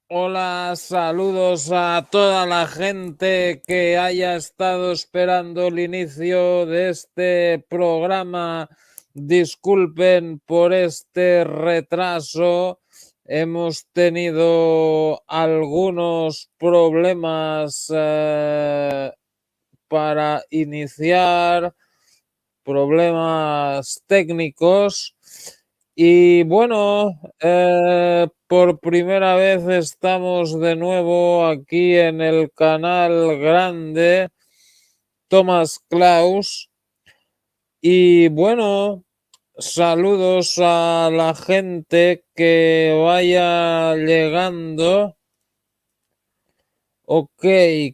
Hola, saludos a toda la gente que haya estado esperando el inicio de este programa. Disculpen por este retraso. Hemos tenido algunos problemas para iniciar, problemas técnicos. Y bueno, por primera vez estamos de nuevo aquí en el canal grande Thomas Klaus. Y bueno, saludos a la gente que vaya llegando. Ok,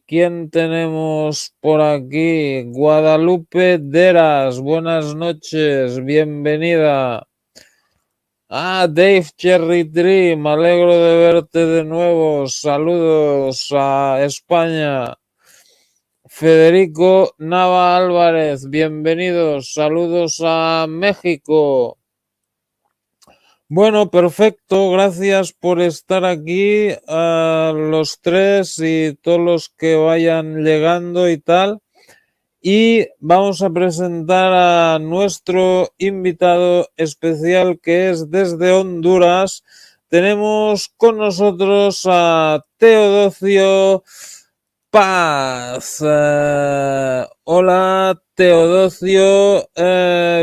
¿quién tenemos por aquí? Guadalupe Deras, buenas noches, bienvenida. Ah, Dave Cherry Tree, me alegro de verte de nuevo. Saludos a España. Federico Nava Álvarez, bienvenidos. Saludos a México. Bueno, perfecto. Gracias por estar aquí, a los tres y todos los que vayan llegando y tal. Y vamos a presentar a nuestro invitado especial que es desde Honduras. Tenemos con nosotros a Teodosio Paz. Hola Teodosio,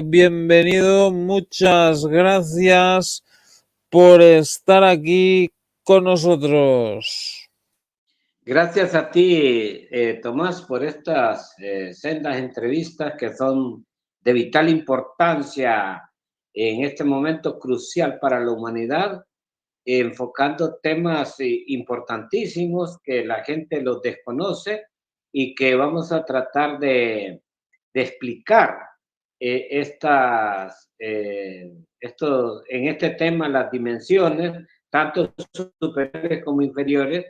bienvenido. Muchas gracias por estar aquí con nosotros. Gracias a ti, Tomás, por estas sendas entrevistas que son de vital importancia en este momento crucial para la humanidad, enfocando temas importantísimos que la gente los desconoce y que vamos a tratar de explicar en este tema las dimensiones, tanto superiores como inferiores.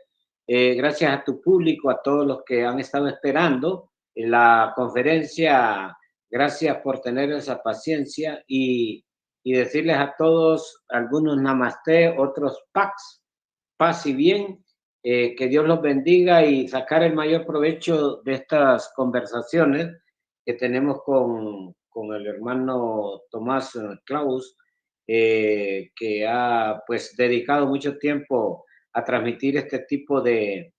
Gracias a tu público, a todos los que han estado esperando la conferencia, gracias por tener esa paciencia y decirles a todos, algunos namaste, otros paz y bien, que Dios los bendiga y sacar el mayor provecho de estas conversaciones que tenemos con el hermano Tomás Klaus, que ha pues dedicado mucho tiempo a transmitir este tipo de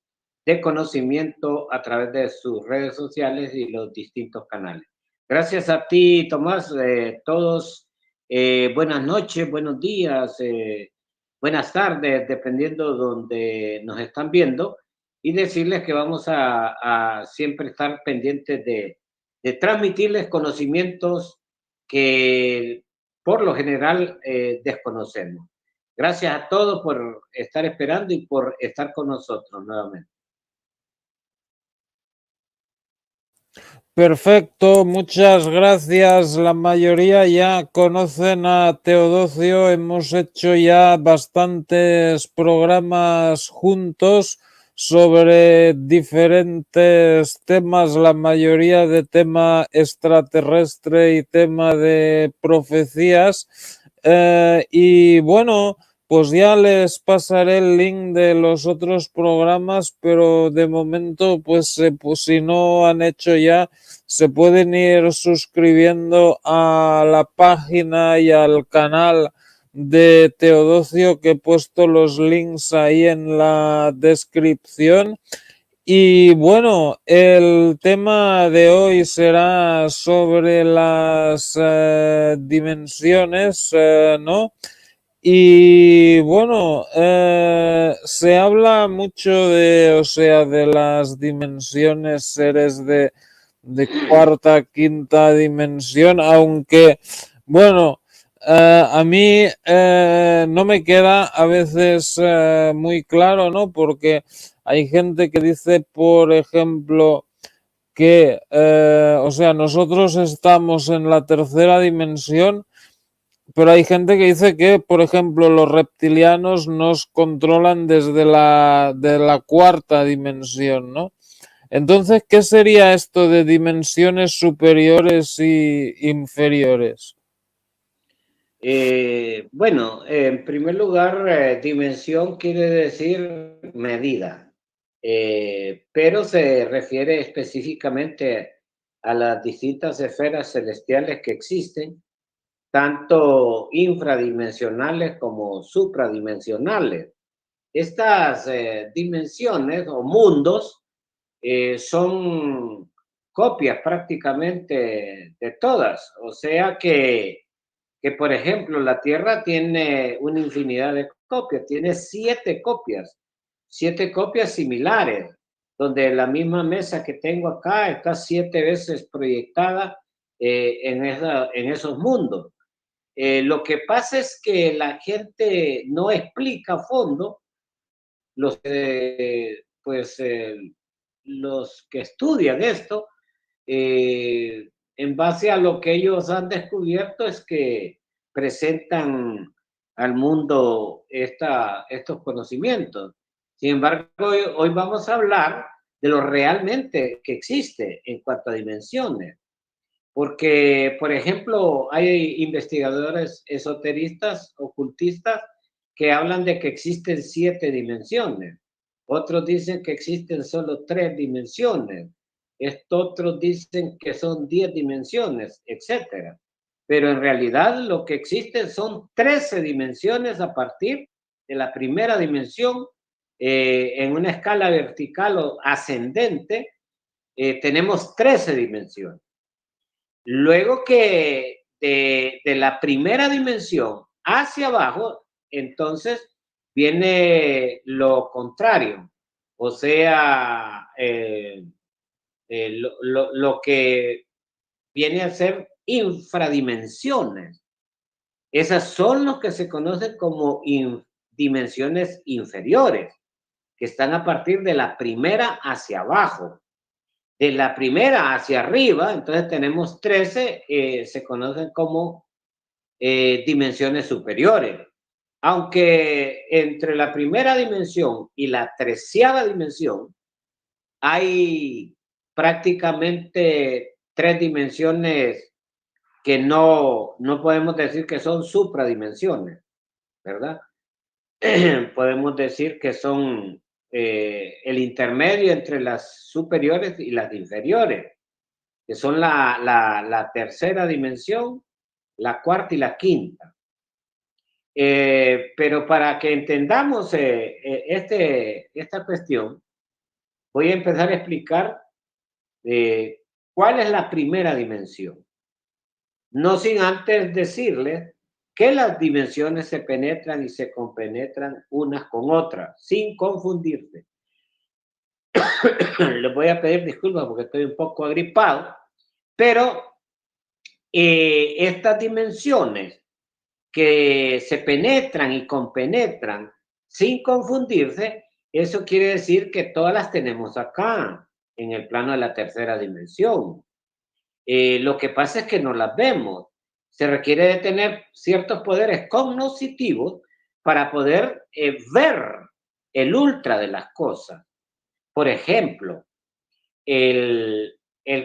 conocimiento a través de sus redes sociales y los distintos canales. Gracias a ti, Tomás, todos, buenas noches, buenos días, buenas tardes, dependiendo de donde nos están viendo, y decirles que vamos a siempre estar pendientes de transmitirles conocimientos que por lo general desconocemos. Gracias a todos por estar esperando y por estar con nosotros nuevamente. Perfecto, muchas gracias. La mayoría ya conocen a Teodosio. Hemos hecho ya bastantes programas juntos sobre diferentes temas, la mayoría de tema extraterrestre y tema de profecías. Y bueno, pues ya les pasaré el link de los otros programas, pero de momento, pues si no han hecho ya, se pueden ir suscribiendo a la página y al canal de Teodosio, que he puesto los links ahí en la descripción. Y bueno, el tema de hoy será sobre las dimensiones, ¿no? Y bueno, se habla mucho de, o sea, de las dimensiones, seres de cuarta, quinta dimensión, aunque, bueno, a mí no me queda a veces muy claro, ¿no? Porque hay gente que dice, por ejemplo, que, o sea, nosotros estamos en la tercera dimensión, pero hay gente que dice que, por ejemplo, los reptilianos nos controlan desde de la cuarta dimensión, ¿no? Entonces, ¿qué sería esto de dimensiones superiores y inferiores? Bueno, en primer lugar, dimensión quiere decir medida, pero se refiere específicamente a las distintas esferas celestiales que existen, tanto infradimensionales como supradimensionales. Estas dimensiones o mundos son copias prácticamente de todas, o sea que, por ejemplo, la Tierra tiene una infinidad de copias, tiene siete copias similares, donde la misma mesa que tengo acá está 7 veces proyectada en esos mundos. Lo que pasa es que la gente no explica a fondo, los, pues, los que estudian esto, en base a lo que ellos han descubierto es que presentan al mundo estos conocimientos. Sin embargo, hoy vamos a hablar de lo realmente que existe en cuanto a dimensiones. Porque, por ejemplo, hay investigadores esoteristas, ocultistas, que hablan de que existen 7 dimensiones. Otros dicen que existen solo 3 dimensiones. Otros dicen que son 10 dimensiones, etc. Pero en realidad lo que existen son 13 dimensiones a partir de la primera dimensión. En una escala vertical o ascendente, tenemos 13 dimensiones. Luego que de la primera dimensión hacia abajo, entonces viene lo contrario, o sea, lo que viene a ser infradimensiones. Esas son los que se conocen como dimensiones inferiores, que están a partir de la primera hacia abajo. De la primera hacia arriba, entonces tenemos 13, se conocen como dimensiones superiores. Aunque entre la primera dimensión y la 13ª dimensión hay prácticamente 3 dimensiones que no podemos decir que son supradimensiones, ¿verdad? Podemos decir que son el intermedio entre las superiores y las inferiores, que son la tercera dimensión, la cuarta y la quinta. Pero para que entendamos esta cuestión, voy a empezar a explicar cuál es la primera dimensión. No sin antes decirles que las dimensiones se penetran y se compenetran unas con otras, sin confundirse. Les voy a pedir disculpas porque estoy un poco agripado, pero estas dimensiones que se penetran y compenetran sin confundirse, eso quiere decir que todas las tenemos acá, en el plano de la tercera dimensión. Lo que pasa es que no las vemos. Se requiere de tener ciertos poderes cognitivos para poder ver el ultra de las cosas. Por ejemplo, el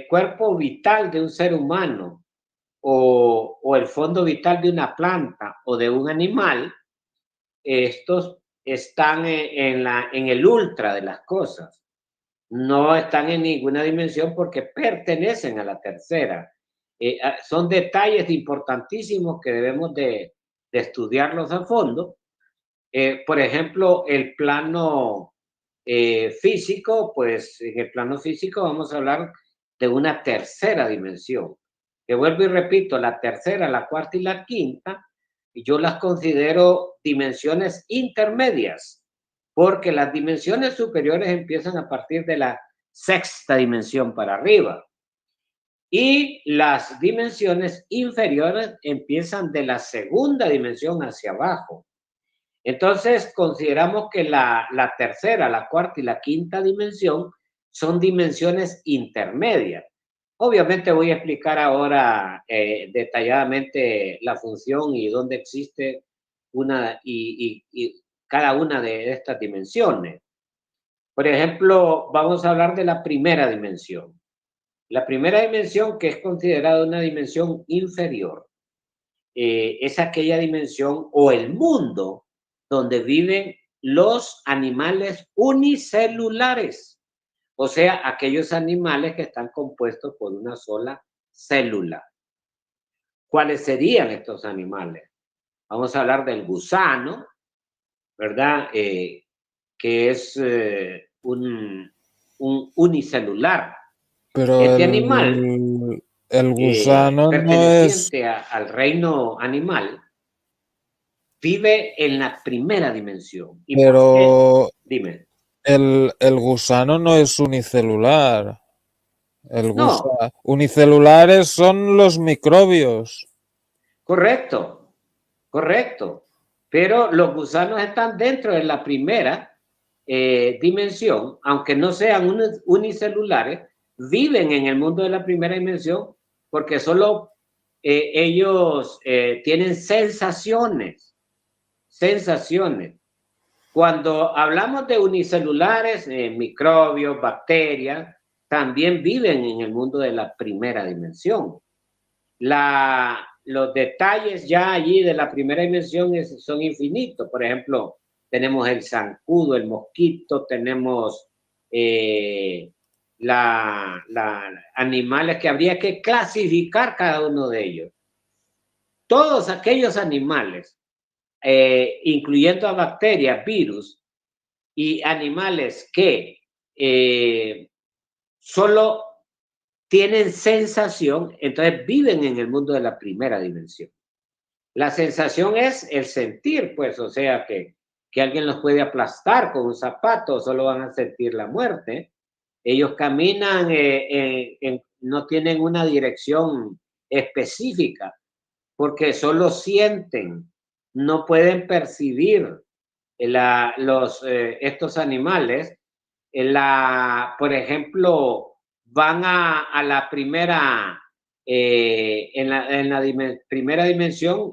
cuerpo vital de un ser humano o el fondo vital de una planta o de un animal, estos están en el ultra de las cosas. No están en ninguna dimensión porque pertenecen a la tercera. Son detalles importantísimos que debemos de estudiarlos a fondo. Por ejemplo, el plano físico, pues en el plano físico vamos a hablar de una tercera dimensión. Que vuelvo y repito, la tercera, la cuarta y la quinta, yo las considero dimensiones intermedias, porque las dimensiones superiores empiezan a partir de la sexta dimensión para arriba. Y las dimensiones inferiores empiezan de la segunda dimensión hacia abajo. Entonces, consideramos que la tercera, la cuarta y la quinta dimensión son dimensiones intermedias. Obviamente voy a explicar ahora detalladamente la función y dónde existe una y cada una de estas dimensiones. Por ejemplo, vamos a hablar de la primera dimensión. La primera dimensión, que es considerada una dimensión inferior. es aquella dimensión o el mundo donde viven los animales unicelulares, o sea, aquellos animales que están compuestos por una sola célula. ¿Cuáles serían estos animales? Vamos a hablar del gusano, ¿verdad? Que es un unicelular. Pero Este animal, el gusano no es, perteneciente al reino animal, vive en la primera dimensión. ¿Y por qué? pero Dime. el gusano no es unicelular. No, Unicelulares son los microbios. correcto, correcto. Pero los gusanos están dentro de la primera dimensión, aunque no sean unicelulares, viven en el mundo de la primera dimensión porque solo ellos tienen sensaciones, sensaciones. Cuando hablamos de unicelulares, microbios, bacterias, también viven en el mundo de la primera dimensión. Los detalles ya allí de la primera dimensión son infinitos. Por ejemplo, tenemos el zancudo, el mosquito, tenemos animales que habría que clasificar cada uno de ellos. Todos aquellos animales, incluyendo a bacterias, virus y animales que solo tienen sensación, entonces viven en el mundo de la primera dimensión. La sensación es el sentir, pues, o sea, que alguien los puede aplastar con un zapato, solo van a sentir la muerte. Ellos caminan, no tienen una dirección específica, porque solo sienten, no pueden percibir estos animales. Por ejemplo, van a la primera, en la primera dimensión,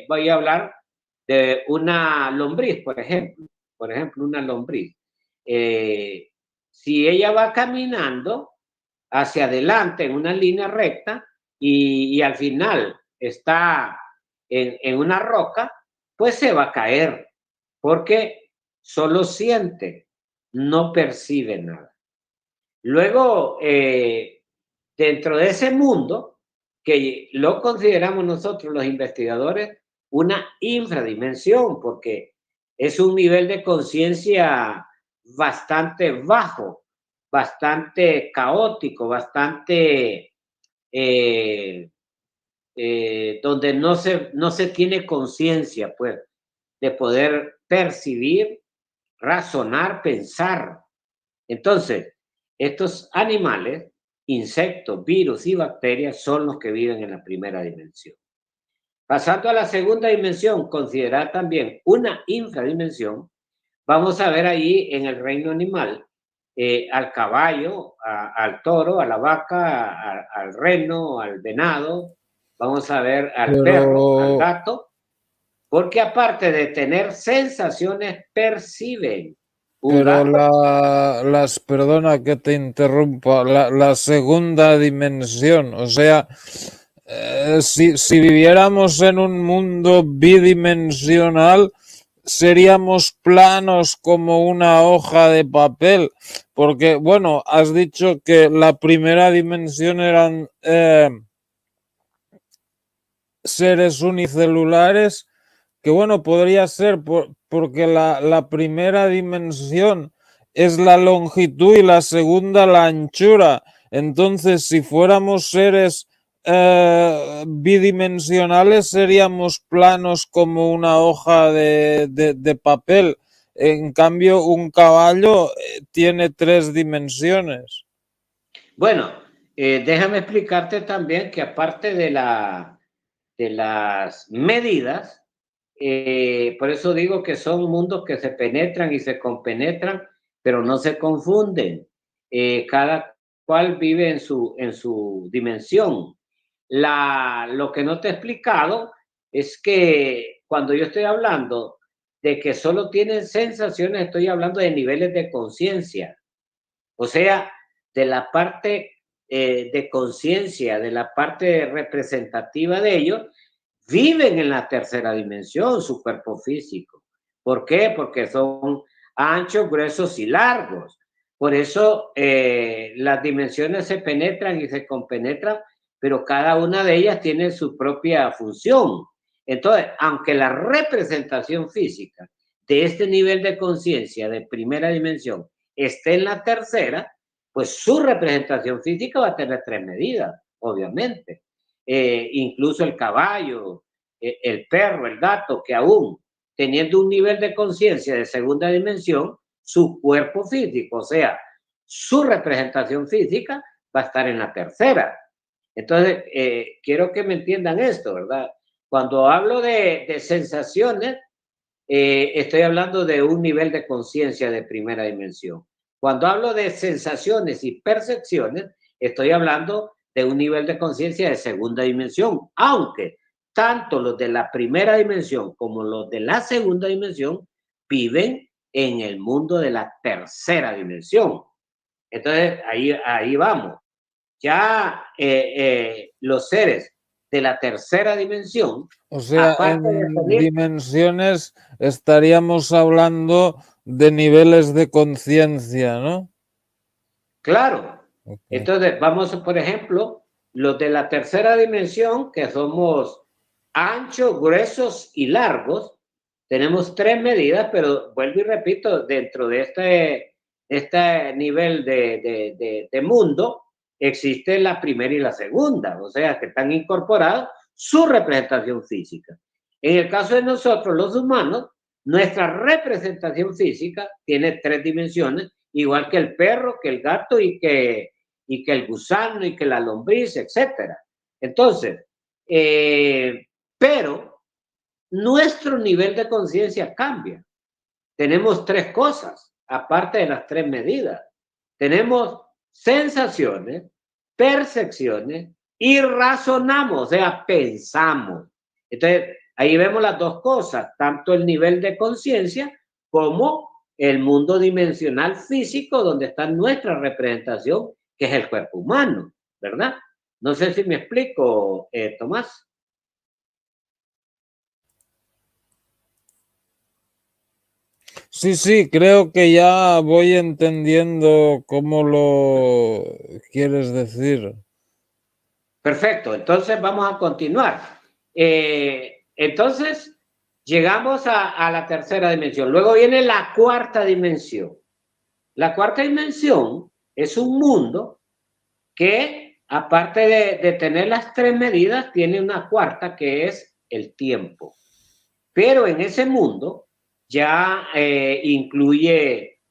voy a hablar de una lombriz, por ejemplo, una lombriz. Si ella va caminando hacia adelante en una línea recta y al final está en una roca, pues se va a caer, porque solo siente, no percibe nada. Luego, dentro de ese mundo, que lo consideramos nosotros los investigadores una infradimensión, porque es un nivel de conciencia bastante bajo, bastante caótico, bastante donde no se tiene conciencia, pues, de poder percibir, razonar, pensar. Entonces, estos animales, insectos, virus y bacterias son los que viven en la primera dimensión. Pasando a la segunda dimensión, considerada también una infradimensión, vamos a ver ahí en el reino animal al caballo, al toro, a la vaca, al reno, al venado, vamos a ver al perro, al Pero, gato, porque aparte de tener sensaciones, perciben. Un pero gato, perdona que te interrumpa, la segunda dimensión, o sea, si viviéramos en un mundo bidimensional, seríamos planos como una hoja de papel, porque, bueno, has dicho que la primera dimensión eran seres unicelulares, que bueno, podría ser porque la primera dimensión es la longitud y la segunda la anchura. Entonces, si fuéramos seres bidimensionales, seríamos planos como una hoja de papel. En cambio, un caballo tiene 3 dimensiones. bueno, déjame explicarte también que aparte de las medidas, por eso digo que son mundos que se penetran y se compenetran, pero no se confunden. Cada cual vive en su dimensión. Lo que no te he explicado es que cuando yo estoy hablando de que solo tienen sensaciones, estoy hablando de niveles de conciencia. O sea, de la parte de conciencia, de la parte representativa de ellos, viven en la tercera dimensión, su cuerpo físico. ¿Por qué? Porque son anchos, gruesos y largos. Por eso las dimensiones se penetran y se compenetran, pero cada una de ellas tiene su propia función. Entonces, aunque la representación física de este nivel de conciencia de primera dimensión esté en la tercera, pues su representación física va a tener tres medidas, obviamente. Incluso el caballo, el perro, el gato, que aún teniendo un nivel de conciencia de segunda dimensión, su cuerpo físico, o sea, su representación física va a estar en la tercera. Entonces, quiero que me entiendan esto, ¿verdad? Cuando hablo de sensaciones, estoy hablando de un nivel de conciencia de primera dimensión. Cuando hablo de sensaciones y percepciones, estoy hablando de un nivel de conciencia de segunda dimensión, aunque tanto los de la primera dimensión como los de la segunda dimensión viven en el mundo de la tercera dimensión. Entonces, ahí vamos. Ya los seres de la tercera dimensión, O sea, aparte de en salir, dimensiones estaríamos hablando de niveles de conciencia, ¿no? claro. Okay. Entonces, vamos, por ejemplo, los de la tercera dimensión, que somos anchos, gruesos y largos, tenemos tres medidas, pero vuelvo y repito, dentro de este nivel de mundo existe la primera y la segunda, o sea, que están incorporados su representación física. En el caso de nosotros, los humanos, nuestra representación física tiene tres dimensiones, igual que el perro, que el gato y que el gusano y que la lombriz, etcétera. Entonces, pero nuestro nivel de conciencia cambia. Tenemos tres cosas, aparte de las tres medidas. Tenemos sensaciones, percepciones y razonamos, o sea, pensamos. Entonces, ahí vemos las dos cosas, tanto el nivel de conciencia como el mundo dimensional físico donde está nuestra representación, que es el cuerpo humano, ¿verdad? No sé si me explico, Tomás. Sí, sí, creo que ya voy entendiendo cómo lo quieres decir. Perfecto, entonces vamos a continuar. Entonces, llegamos a la tercera dimensión. Luego viene la cuarta dimensión. La cuarta dimensión es un mundo que, aparte de tener las tres medidas, tiene una cuarta que es el tiempo. Pero en ese mundo ya incluye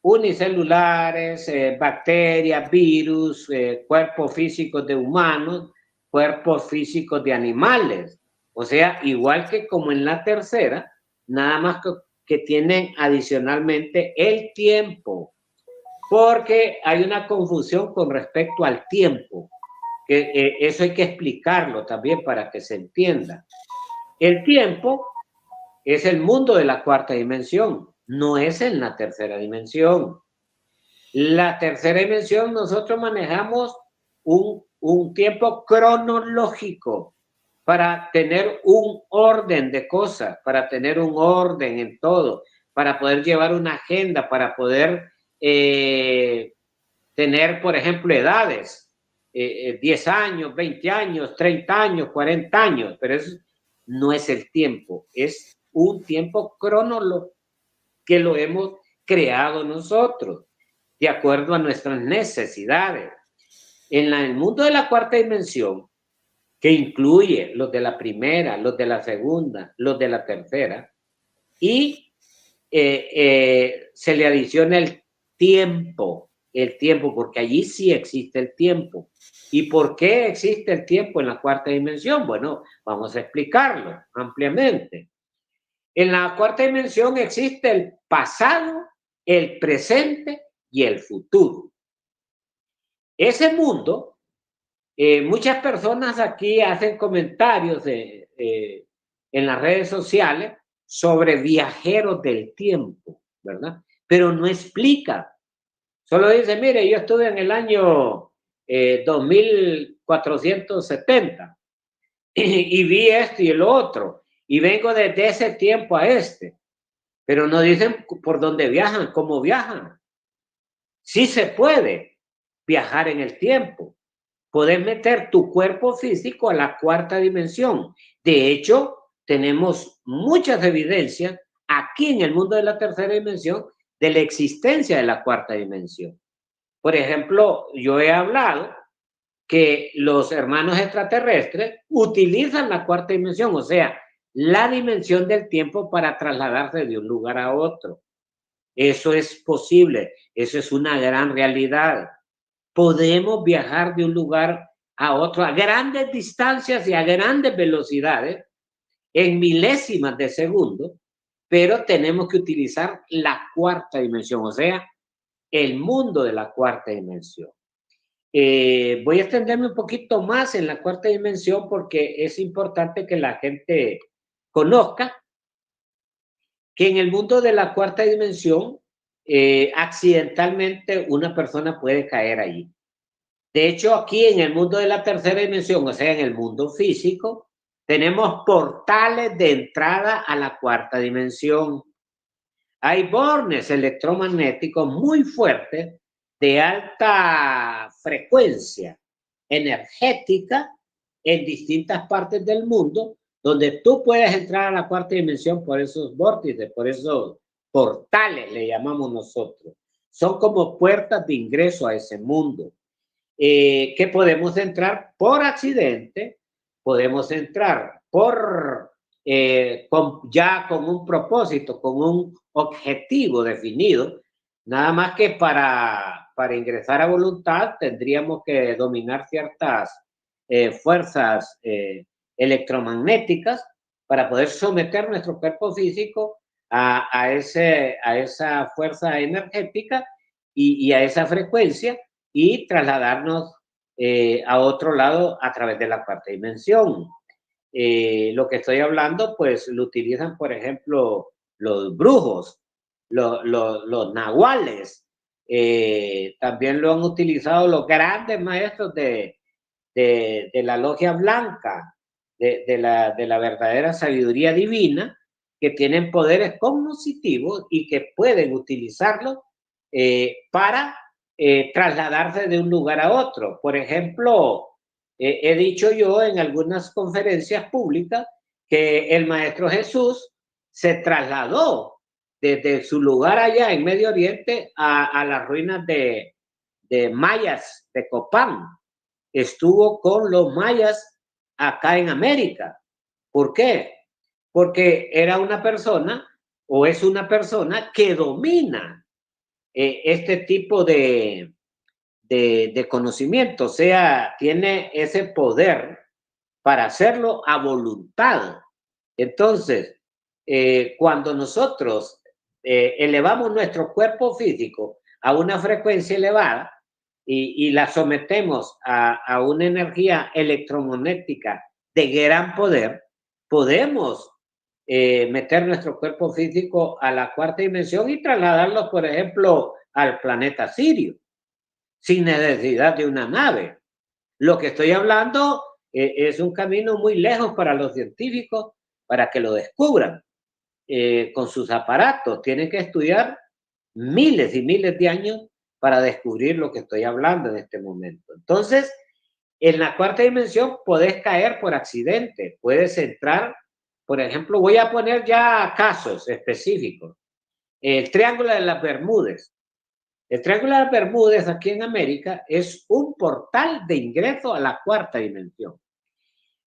unicelulares, bacterias, virus, cuerpos físicos de humanos, cuerpos físicos de animales. O sea, igual que como en la tercera, nada más que tienen adicionalmente el tiempo, porque hay una confusión con respecto al tiempo, que eso hay que explicarlo también para que se entienda. El tiempo es el mundo de la cuarta dimensión, no es en la tercera dimensión. La tercera dimensión, nosotros manejamos un tiempo cronológico para tener un orden de cosas, para tener un orden en todo, para poder llevar una agenda, para poder tener, por ejemplo, edades, 10 años, 20 años, 30 años, 40 años, pero eso no es el tiempo, es un tiempo cronológico que lo hemos creado nosotros de acuerdo a nuestras necesidades. En el mundo de la cuarta dimensión, que incluye los de la primera, los de la segunda, los de la tercera, y se le adiciona el tiempo, porque allí sí existe el tiempo. ¿Y por qué existe el tiempo en la cuarta dimensión? Bueno, vamos a explicarlo ampliamente. En la cuarta dimensión existe el pasado, el presente y el futuro. Ese mundo, muchas personas aquí hacen comentarios en las redes sociales sobre viajeros del tiempo, ¿verdad? Pero no explica. Solo dice, mire, yo estuve en el año 2470 y vi esto y el otro, y vengo desde ese tiempo a este, pero no dicen por dónde viajan, cómo viajan. Sí se puede viajar en el tiempo. Puedes meter tu cuerpo físico a la cuarta dimensión. De hecho, tenemos muchas evidencias aquí en el mundo de la tercera dimensión de la existencia de la cuarta dimensión. Por ejemplo, yo he hablado que los hermanos extraterrestres utilizan la cuarta dimensión, o sea, la dimensión del tiempo para trasladarse de un lugar a otro. Eso es posible, eso es una gran realidad. Podemos viajar de un lugar a otro a grandes distancias y a grandes velocidades en milésimas de segundo, pero tenemos que utilizar la cuarta dimensión, o sea, el mundo de la cuarta dimensión. Voy a extenderme un poquito más en la cuarta dimensión porque es importante que la gente conozca que en el mundo de la cuarta dimensión, accidentalmente una persona puede caer allí. De hecho, aquí en el mundo de la tercera dimensión, o sea, en el mundo físico, tenemos portales de entrada a la cuarta dimensión. Hay bornes electromagnéticos muy fuertes de alta frecuencia energética en distintas partes del mundo, donde tú puedes entrar a la cuarta dimensión por esos vórtices, por esos portales, le llamamos nosotros. Son como puertas de ingreso a ese mundo. Que podemos entrar por accidente, podemos entrar ya con un propósito, con un objetivo definido, nada más que para ingresar a voluntad tendríamos que dominar ciertas fuerzas electromagnéticas para poder someter nuestro cuerpo físico a esa fuerza energética y a esa frecuencia y trasladarnos a otro lado a través de la cuarta dimensión. Lo que estoy hablando, pues lo utilizan, por ejemplo, los brujos, los nahuales, también lo han utilizado los grandes maestros de la logia blanca, de la verdadera sabiduría divina, que tienen poderes cognitivos y que pueden utilizarlos para trasladarse de un lugar a otro. Por ejemplo, he dicho yo en algunas conferencias públicas que el Maestro Jesús se trasladó desde su lugar allá en Medio Oriente a las ruinas de mayas de Copán. Estuvo con los mayas acá en América. ¿Por qué? Porque era una persona o es una persona que domina este tipo de conocimiento, o sea, tiene ese poder para hacerlo a voluntad. Entonces, cuando nosotros elevamos nuestro cuerpo físico a una frecuencia elevada y la sometemos a una energía electromagnética de gran poder, podemos meter nuestro cuerpo físico a la cuarta dimensión y trasladarlo, por ejemplo, al planeta Sirio, sin necesidad de una nave. Lo que estoy hablando es un camino muy lejos para los científicos para que lo descubran con sus aparatos. Tienen que estudiar miles y miles de años para descubrir lo que estoy hablando en este momento. Entonces, en la cuarta dimensión podés caer por accidente, puedes entrar, por ejemplo, voy a poner ya casos específicos. El Triángulo de las Bermudas. El Triángulo de las Bermudas aquí en América es un portal de ingreso a la cuarta dimensión.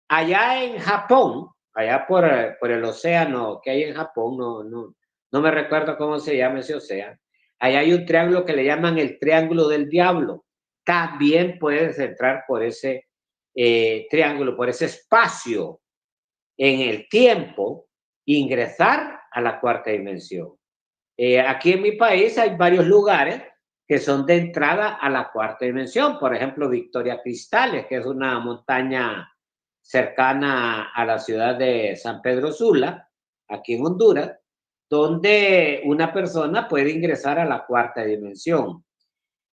Allá en Japón, allá por el océano que hay en Japón, no me recuerdo cómo se llama ese océano, allá hay un triángulo que le llaman el Triángulo del Diablo. También puedes entrar por ese triángulo, por ese espacio en el tiempo, ingresar a la cuarta dimensión. Aquí en mi país hay varios lugares que son de entrada a la cuarta dimensión. Por ejemplo, Victoria Cristales, que es una montaña cercana a la ciudad de San Pedro Sula, aquí en Honduras, donde una persona puede ingresar a la cuarta dimensión.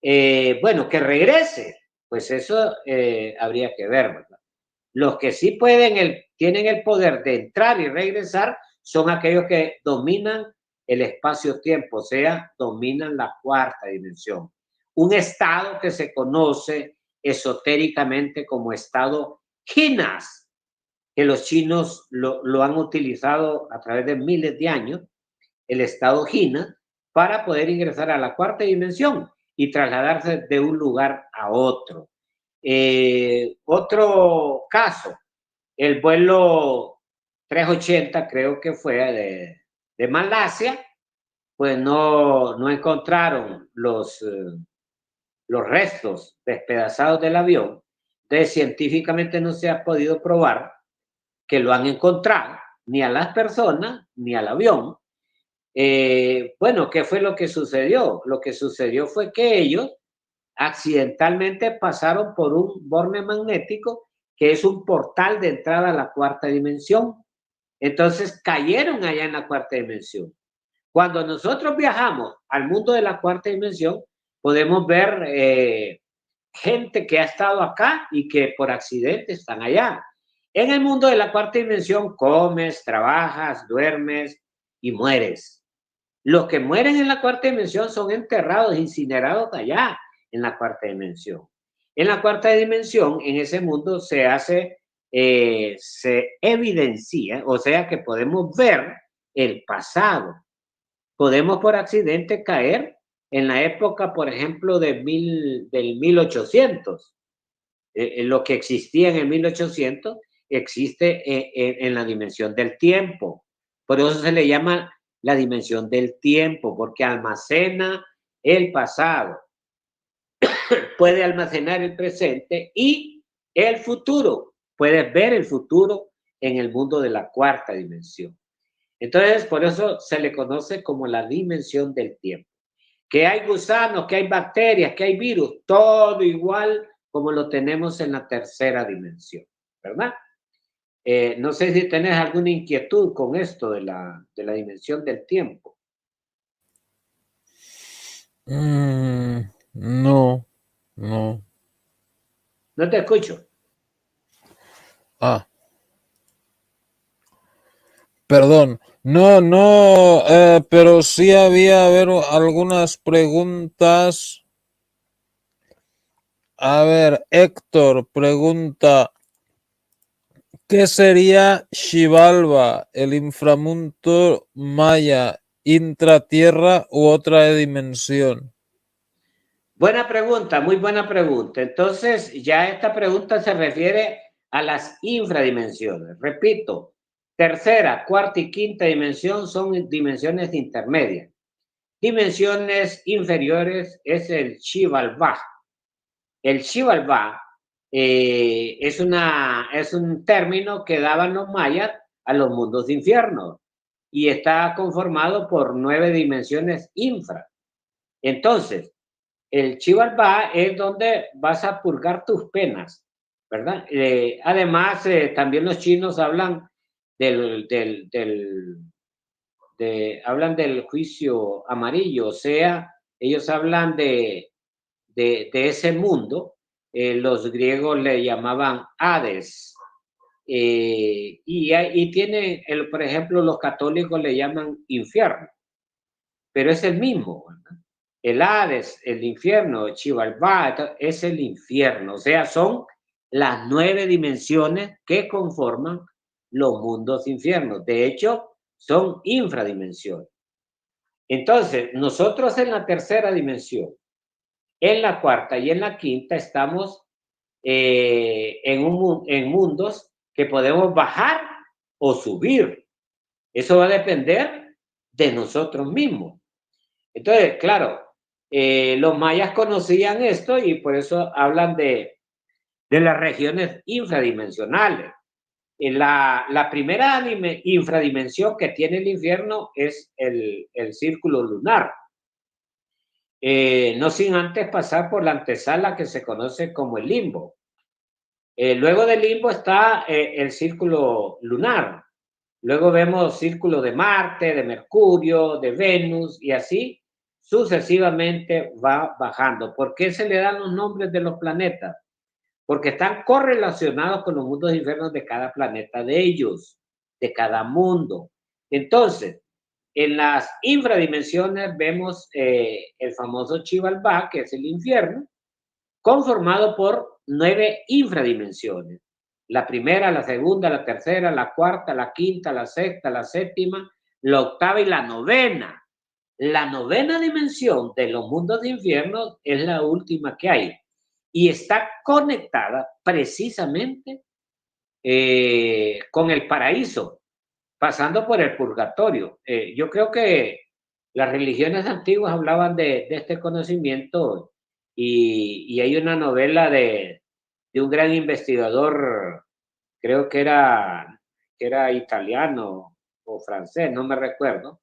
Bueno, que regrese, pues eso habría que ver, ¿verdad? Los que sí tienen el poder de entrar y regresar son aquellos que dominan el espacio-tiempo, o sea, dominan la cuarta dimensión. Un estado que se conoce esotéricamente como estado Jinas, que los chinos lo han utilizado a través de miles de años, el estado Jina, para poder ingresar a la cuarta dimensión y trasladarse de un lugar a otro. Otro caso, el vuelo 380, creo que fue de Malasia, pues no encontraron los restos despedazados del avión. Entonces, científicamente no se ha podido probar que lo han encontrado, ni a las personas, ni al avión. Bueno, ¿qué fue lo que sucedió? Lo que sucedió fue que ellos accidentalmente pasaron por un borne magnético que es un portal de entrada a la cuarta dimensión. Entonces cayeron allá en la cuarta dimensión. Cuando nosotros viajamos al mundo de la cuarta dimensión, podemos ver gente que ha estado acá y que por accidente están allá. En el mundo de la cuarta dimensión comes, trabajas, duermes y mueres. Los que mueren en la cuarta dimensión son enterrados, incinerados allá en la cuarta dimensión. En la cuarta dimensión, en ese mundo se evidencia, o sea que podemos ver el pasado. Podemos por accidente caer en la época, por ejemplo, del 1800. Lo que existía en el 1800 existe en la dimensión del tiempo. Por eso se le llama la dimensión del tiempo, porque almacena el pasado, puede almacenar el presente y el futuro. Puedes ver el futuro en el mundo de la cuarta dimensión. Entonces, por eso se le conoce como la dimensión del tiempo. Que hay gusanos, que hay bacterias, que hay virus, todo igual como lo tenemos en la tercera dimensión, ¿verdad? No sé si tenés alguna inquietud con esto de la dimensión del tiempo. No. No te escucho. Perdón. No, pero sí había algunas preguntas. A ver, Héctor pregunta, ¿qué sería Xibalba, el inframundo maya, intratierra u otra dimensión? Buena pregunta, muy buena pregunta. Entonces, ya esta pregunta se refiere a las infradimensiones. Repito, tercera, cuarta y quinta dimensión son dimensiones intermedias. Dimensiones inferiores es el Xibalbá. El Xibalbá es un término que daban los mayas a los mundos de infierno y está conformado por 9 dimensiones infra. Entonces, el Xibalbá es donde vas a purgar tus penas, ¿verdad? Además, también los chinos hablan hablan del juicio amarillo, o sea, ellos hablan de ese mundo. Los griegos le llamaban Hades. Y tiene, por ejemplo, los católicos le llaman infierno, pero es el mismo, ¿verdad? El Hades, el infierno, Xibalbá, es el infierno. O sea, son las 9 dimensiones que conforman los mundos infiernos. De hecho, son infradimensiones. Entonces, nosotros en la tercera dimensión, en la cuarta y en la quinta estamos en mundos que podemos bajar o subir. Eso va a depender de nosotros mismos. Entonces, claro, los mayas conocían esto y por eso hablan de las regiones infradimensionales. La primera infradimensión que tiene el infierno es el círculo lunar. No sin antes pasar por la antesala que se conoce como el limbo. Luego del limbo está el círculo lunar. Luego vemos círculo de Marte, de Mercurio, de Venus y así sucesivamente va bajando. ¿Por qué se le dan los nombres de los planetas? porque están correlacionados con los mundos infiernos de cada planeta de ellos, de cada mundo. Entonces, en las infradimensiones vemos el famoso Xibalbá, que es el infierno, conformado por 9 infradimensiones. La primera, la segunda, la tercera, la cuarta, la quinta, la sexta, la séptima, la octava y la novena. La novena dimensión de los mundos de infierno es la última que hay y está conectada precisamente con el paraíso, pasando por el purgatorio. Yo creo que las religiones antiguas hablaban de este conocimiento y hay una novela de un gran investigador, creo que era italiano o francés, no me recuerdo,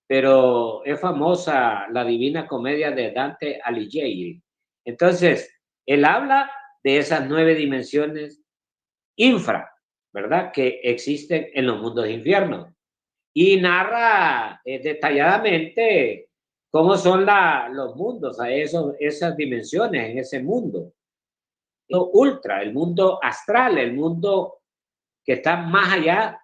pero es famosa la Divina Comedia de Dante Alighieri. Entonces, él habla de esas 9 dimensiones infra, ¿verdad? Que existen en los mundos infiernos. Y narra detalladamente cómo son los mundos, esas dimensiones en ese mundo. Ultra, el mundo astral, el mundo que está más allá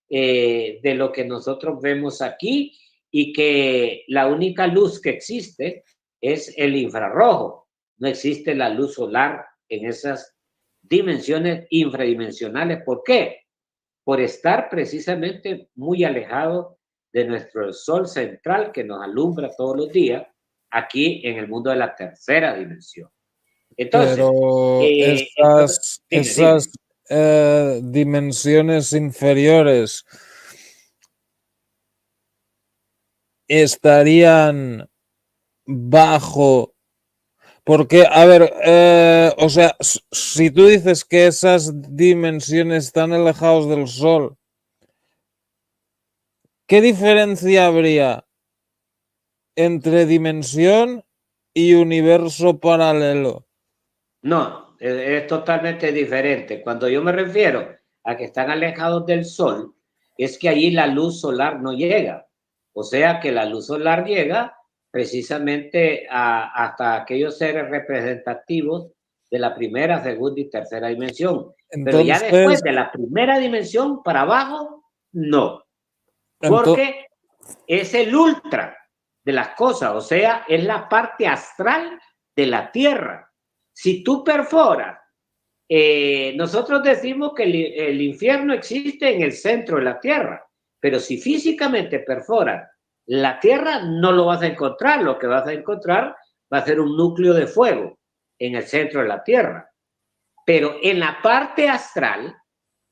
de lo que nosotros vemos aquí y que la única luz que existe es el infrarrojo. No existe la luz solar en esas dimensiones infradimensionales. ¿Por qué? Por estar precisamente muy alejado de nuestro sol central que nos alumbra todos los días aquí en el mundo de la tercera dimensión. Entonces, pero esas dimensiones inferiores estarían bajo, porque, a ver, o sea, si tú dices que esas dimensiones están alejados del Sol, ¿qué diferencia habría entre dimensión y universo paralelo? No, es totalmente diferente. Cuando yo me refiero a que están alejados del Sol, es que allí la luz solar no llega. O sea que la luz solar llega precisamente hasta aquellos seres representativos de la primera, segunda y tercera dimensión. Pero ya después de la primera dimensión para abajo, no. Porque es el ultra de las cosas, o sea, es la parte astral de la Tierra. Si tú perforas, nosotros decimos que el infierno existe en el centro de la Tierra, pero si físicamente perforas la Tierra, no lo vas a encontrar. Lo que vas a encontrar va a ser un núcleo de fuego en el centro de la Tierra. Pero en la parte astral,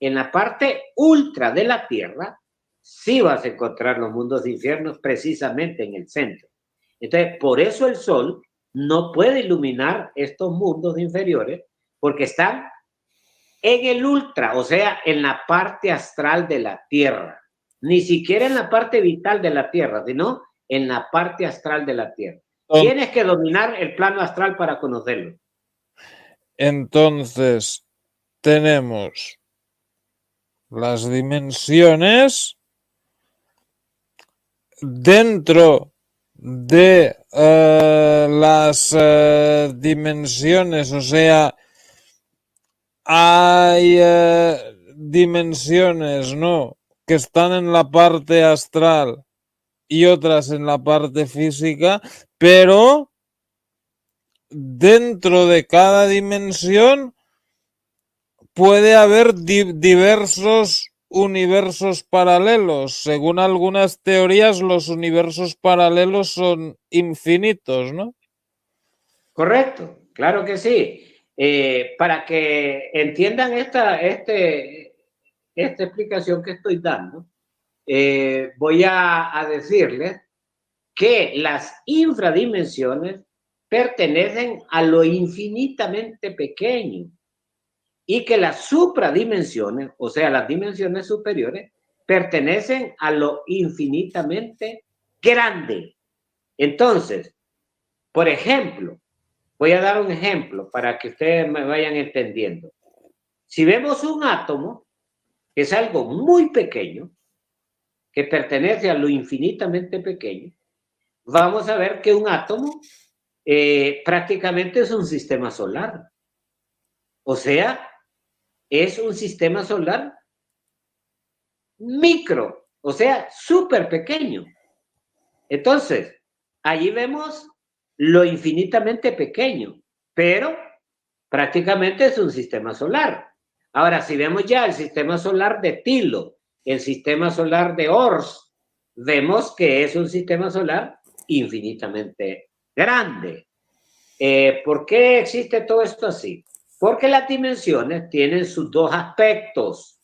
en la parte ultra de la Tierra, sí vas a encontrar los mundos de infiernos precisamente en el centro. Entonces, por eso el Sol no puede iluminar estos mundos inferiores, porque están en el ultra, o sea, en la parte astral de la Tierra. Ni siquiera en la parte vital de la Tierra, sino en la parte astral de la Tierra. Tienes que dominar el plano astral para conocerlo. Entonces, tenemos las dimensiones dentro de las dimensiones, o sea, hay dimensiones, ¿no?, que están en la parte astral y otras en la parte física, pero dentro de cada dimensión puede haber diversos universos paralelos. Según algunas teorías, los universos paralelos son infinitos, ¿no? Correcto, claro que sí. Para que entiendan esta explicación que estoy dando, voy a decirles que las infradimensiones pertenecen a lo infinitamente pequeño y que las supradimensiones, o sea, las dimensiones superiores, pertenecen a lo infinitamente grande. Entonces, por ejemplo, voy a dar un ejemplo para que ustedes me vayan entendiendo. Si vemos un átomo, que es algo muy pequeño, que pertenece a lo infinitamente pequeño, vamos a ver que un átomo prácticamente es un sistema solar. O sea, es un sistema solar micro, o sea, súper pequeño. Entonces, allí vemos lo infinitamente pequeño, pero prácticamente es un sistema solar. Ahora, si vemos ya el sistema solar de Tilo, el sistema solar de Ors, vemos que es un sistema solar infinitamente grande. ¿Por qué existe todo esto así? Porque las dimensiones tienen sus dos aspectos.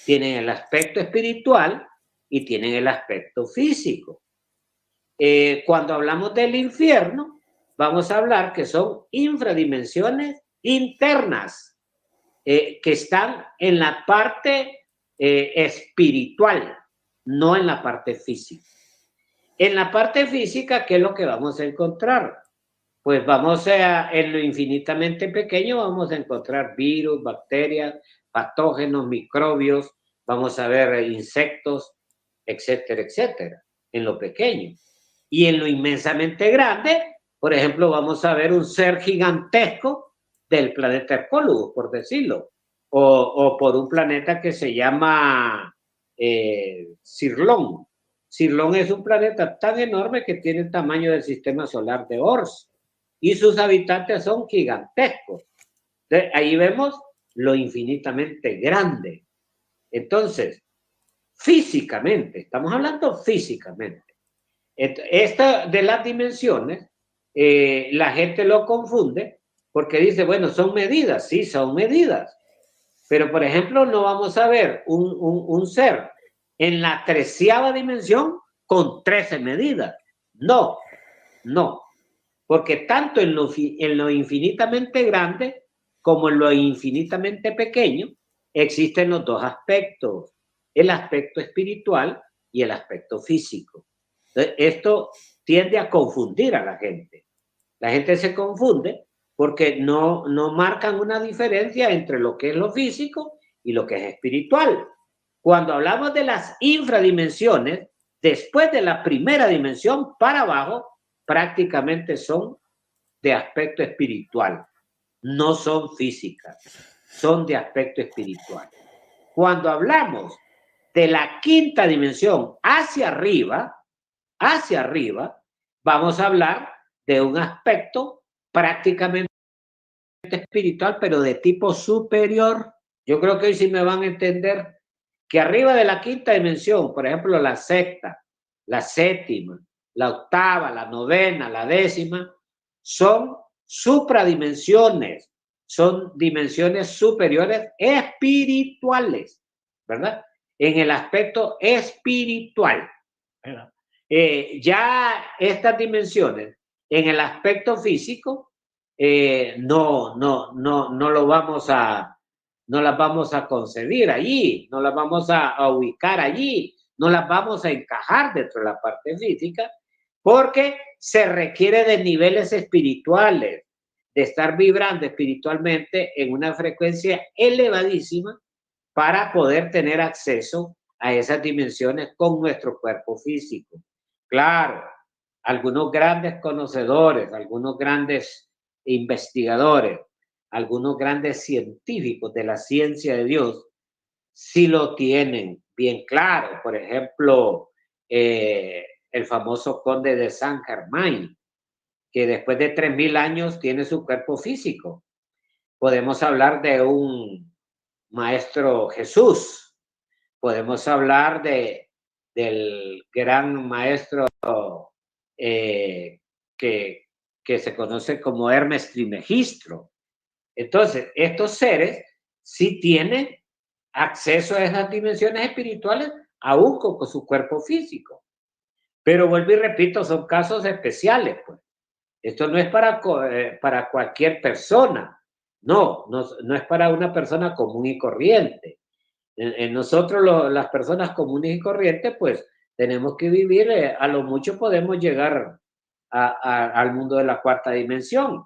Tienen el aspecto espiritual y tienen el aspecto físico. Cuando hablamos del infierno, vamos a hablar que son infradimensiones internas que están en la parte espiritual, no en la parte física. En la parte física, ¿qué es lo que vamos a encontrar? Pues vamos en lo infinitamente pequeño, vamos a encontrar virus, bacterias, patógenos, microbios, vamos a ver insectos, etcétera, etcétera, en lo pequeño. Y en lo inmensamente grande, por ejemplo, vamos a ver un ser gigantesco del planeta Hercólogos, por decirlo, o por un planeta que se llama Cirlón. Cirlón es un planeta tan enorme que tiene el tamaño del sistema solar de Ors y sus habitantes son gigantescos. Entonces, ahí vemos lo infinitamente grande. Entonces, físicamente, estamos hablando físicamente. Esta de las dimensiones, la gente lo confunde porque dice, bueno, son medidas, sí, son medidas. Pero, por ejemplo, no vamos a ver un ser en la 13ª dimensión con 13 medidas. No, no. Porque tanto en lo infinitamente grande como en lo infinitamente pequeño existen los dos aspectos, el aspecto espiritual y el aspecto físico. Entonces, esto tiende a confundir a la gente. La gente se confunde porque no marcan una diferencia entre lo que es lo físico y lo que es espiritual. Cuando hablamos de las infradimensiones, después de la primera dimensión para abajo, prácticamente son de aspecto espiritual, no son físicas, son de aspecto espiritual. Cuando hablamos de la 5ª dimensión hacia arriba, vamos a hablar de un aspecto prácticamente espiritual, pero de tipo superior. Yo creo que hoy sí me van a entender que arriba de la 5ª dimensión, por ejemplo, la 6ª, la 7ª, la 8ª, la 9ª, la 10ª, son supradimensiones, son dimensiones superiores espirituales, ¿verdad? En el aspecto espiritual. Ya estas dimensiones, en el aspecto físico, no las vamos a concebir allí, no las vamos a ubicar allí, no las vamos a encajar dentro de la parte física, porque se requiere de niveles espirituales, de estar vibrando espiritualmente en una frecuencia elevadísima para poder tener acceso a esas dimensiones con nuestro cuerpo físico. Claro, algunos grandes conocedores, algunos grandes investigadores, algunos grandes científicos de la ciencia de Dios, sí lo tienen bien claro. Por ejemplo, el famoso conde de Saint Germain, que después de 3000 años tiene su cuerpo físico. Podemos hablar de un maestro Jesús, podemos hablar del gran maestro que se conoce como Hermes Trismegisto. Entonces, estos seres sí tienen acceso a esas dimensiones espirituales aún con su cuerpo físico. Pero vuelvo y repito, son casos especiales, pues. Esto no es para cualquier persona. No es para una persona común y corriente. Nosotros, las personas comunes y corrientes, pues tenemos que vivir, a lo mucho podemos llegar al mundo de la 4ª dimensión.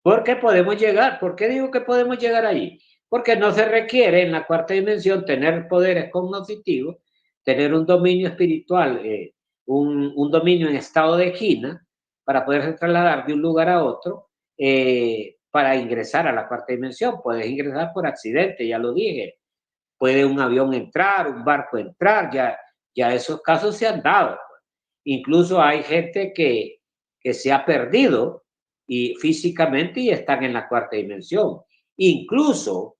¿Por qué podemos llegar? ¿Por qué digo que podemos llegar allí? Porque no se requiere en la 4ª dimensión tener poderes cognitivos, tener un dominio espiritual, un dominio en estado de Jina, para poderse trasladar de un lugar a otro, para ingresar a la cuarta dimensión. Puedes ingresar por accidente, ya lo dije. Puede un avión entrar, un barco entrar, ya esos casos se han dado. Incluso hay gente que se ha perdido y físicamente y están en la cuarta dimensión. Incluso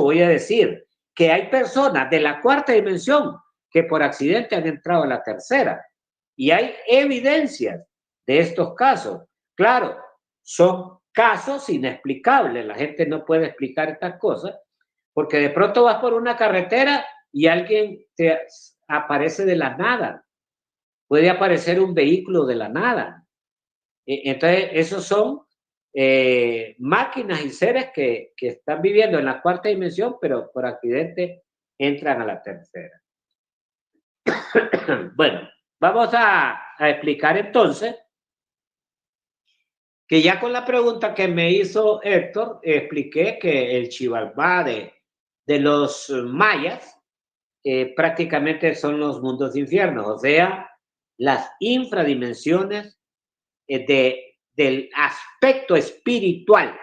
voy a decir que hay personas de la cuarta dimensión que por accidente han entrado a la tercera. Y hay evidencias de estos casos. Claro, son casos inexplicables. La gente no puede explicar estas cosas porque de pronto vas por una carretera y alguien te aparece de la nada. Puede aparecer un vehículo de la nada. Entonces, esos son máquinas y seres que están viviendo en la cuarta dimensión, pero por accidente entran a la tercera. Bueno, vamos a explicar entonces que ya con la pregunta que me hizo Héctor, expliqué que el Xibalbá de los mayas prácticamente son los mundos infiernos, o sea, las infradimensiones del aspecto espiritual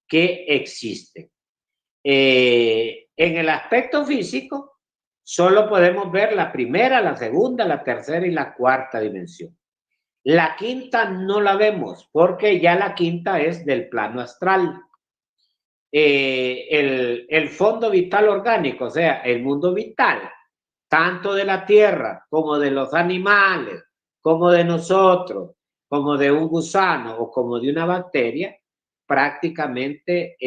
que existe. En el aspecto físico, solo podemos ver la primera, la segunda, la tercera y la cuarta dimensión. La quinta no la vemos porque ya la quinta es del plano astral. El fondo vital orgánico, o sea, el mundo vital, tanto de la tierra como de los animales, como de nosotros, como de un gusano o como de una bacteria, prácticamente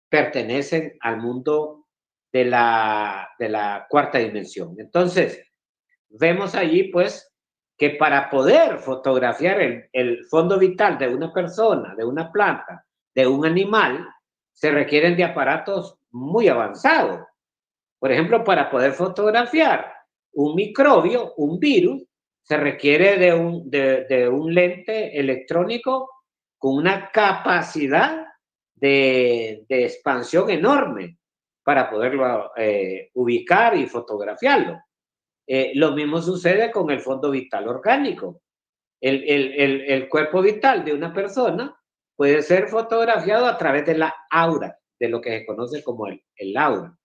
pertenecen al mundo de la cuarta dimensión. Entonces, vemos allí pues que para poder fotografiar el fondo vital de una persona, de una planta, de un animal, se requieren de aparatos muy avanzados. Por ejemplo, para poder fotografiar un microbio, un virus, se requiere de un lente electrónico con una capacidad de expansión enorme para poderlo ubicar y fotografiarlo. Lo mismo sucede con el fondo vital orgánico. El cuerpo vital de una persona puede ser fotografiado a través de la aura, de lo que se conoce como el aura.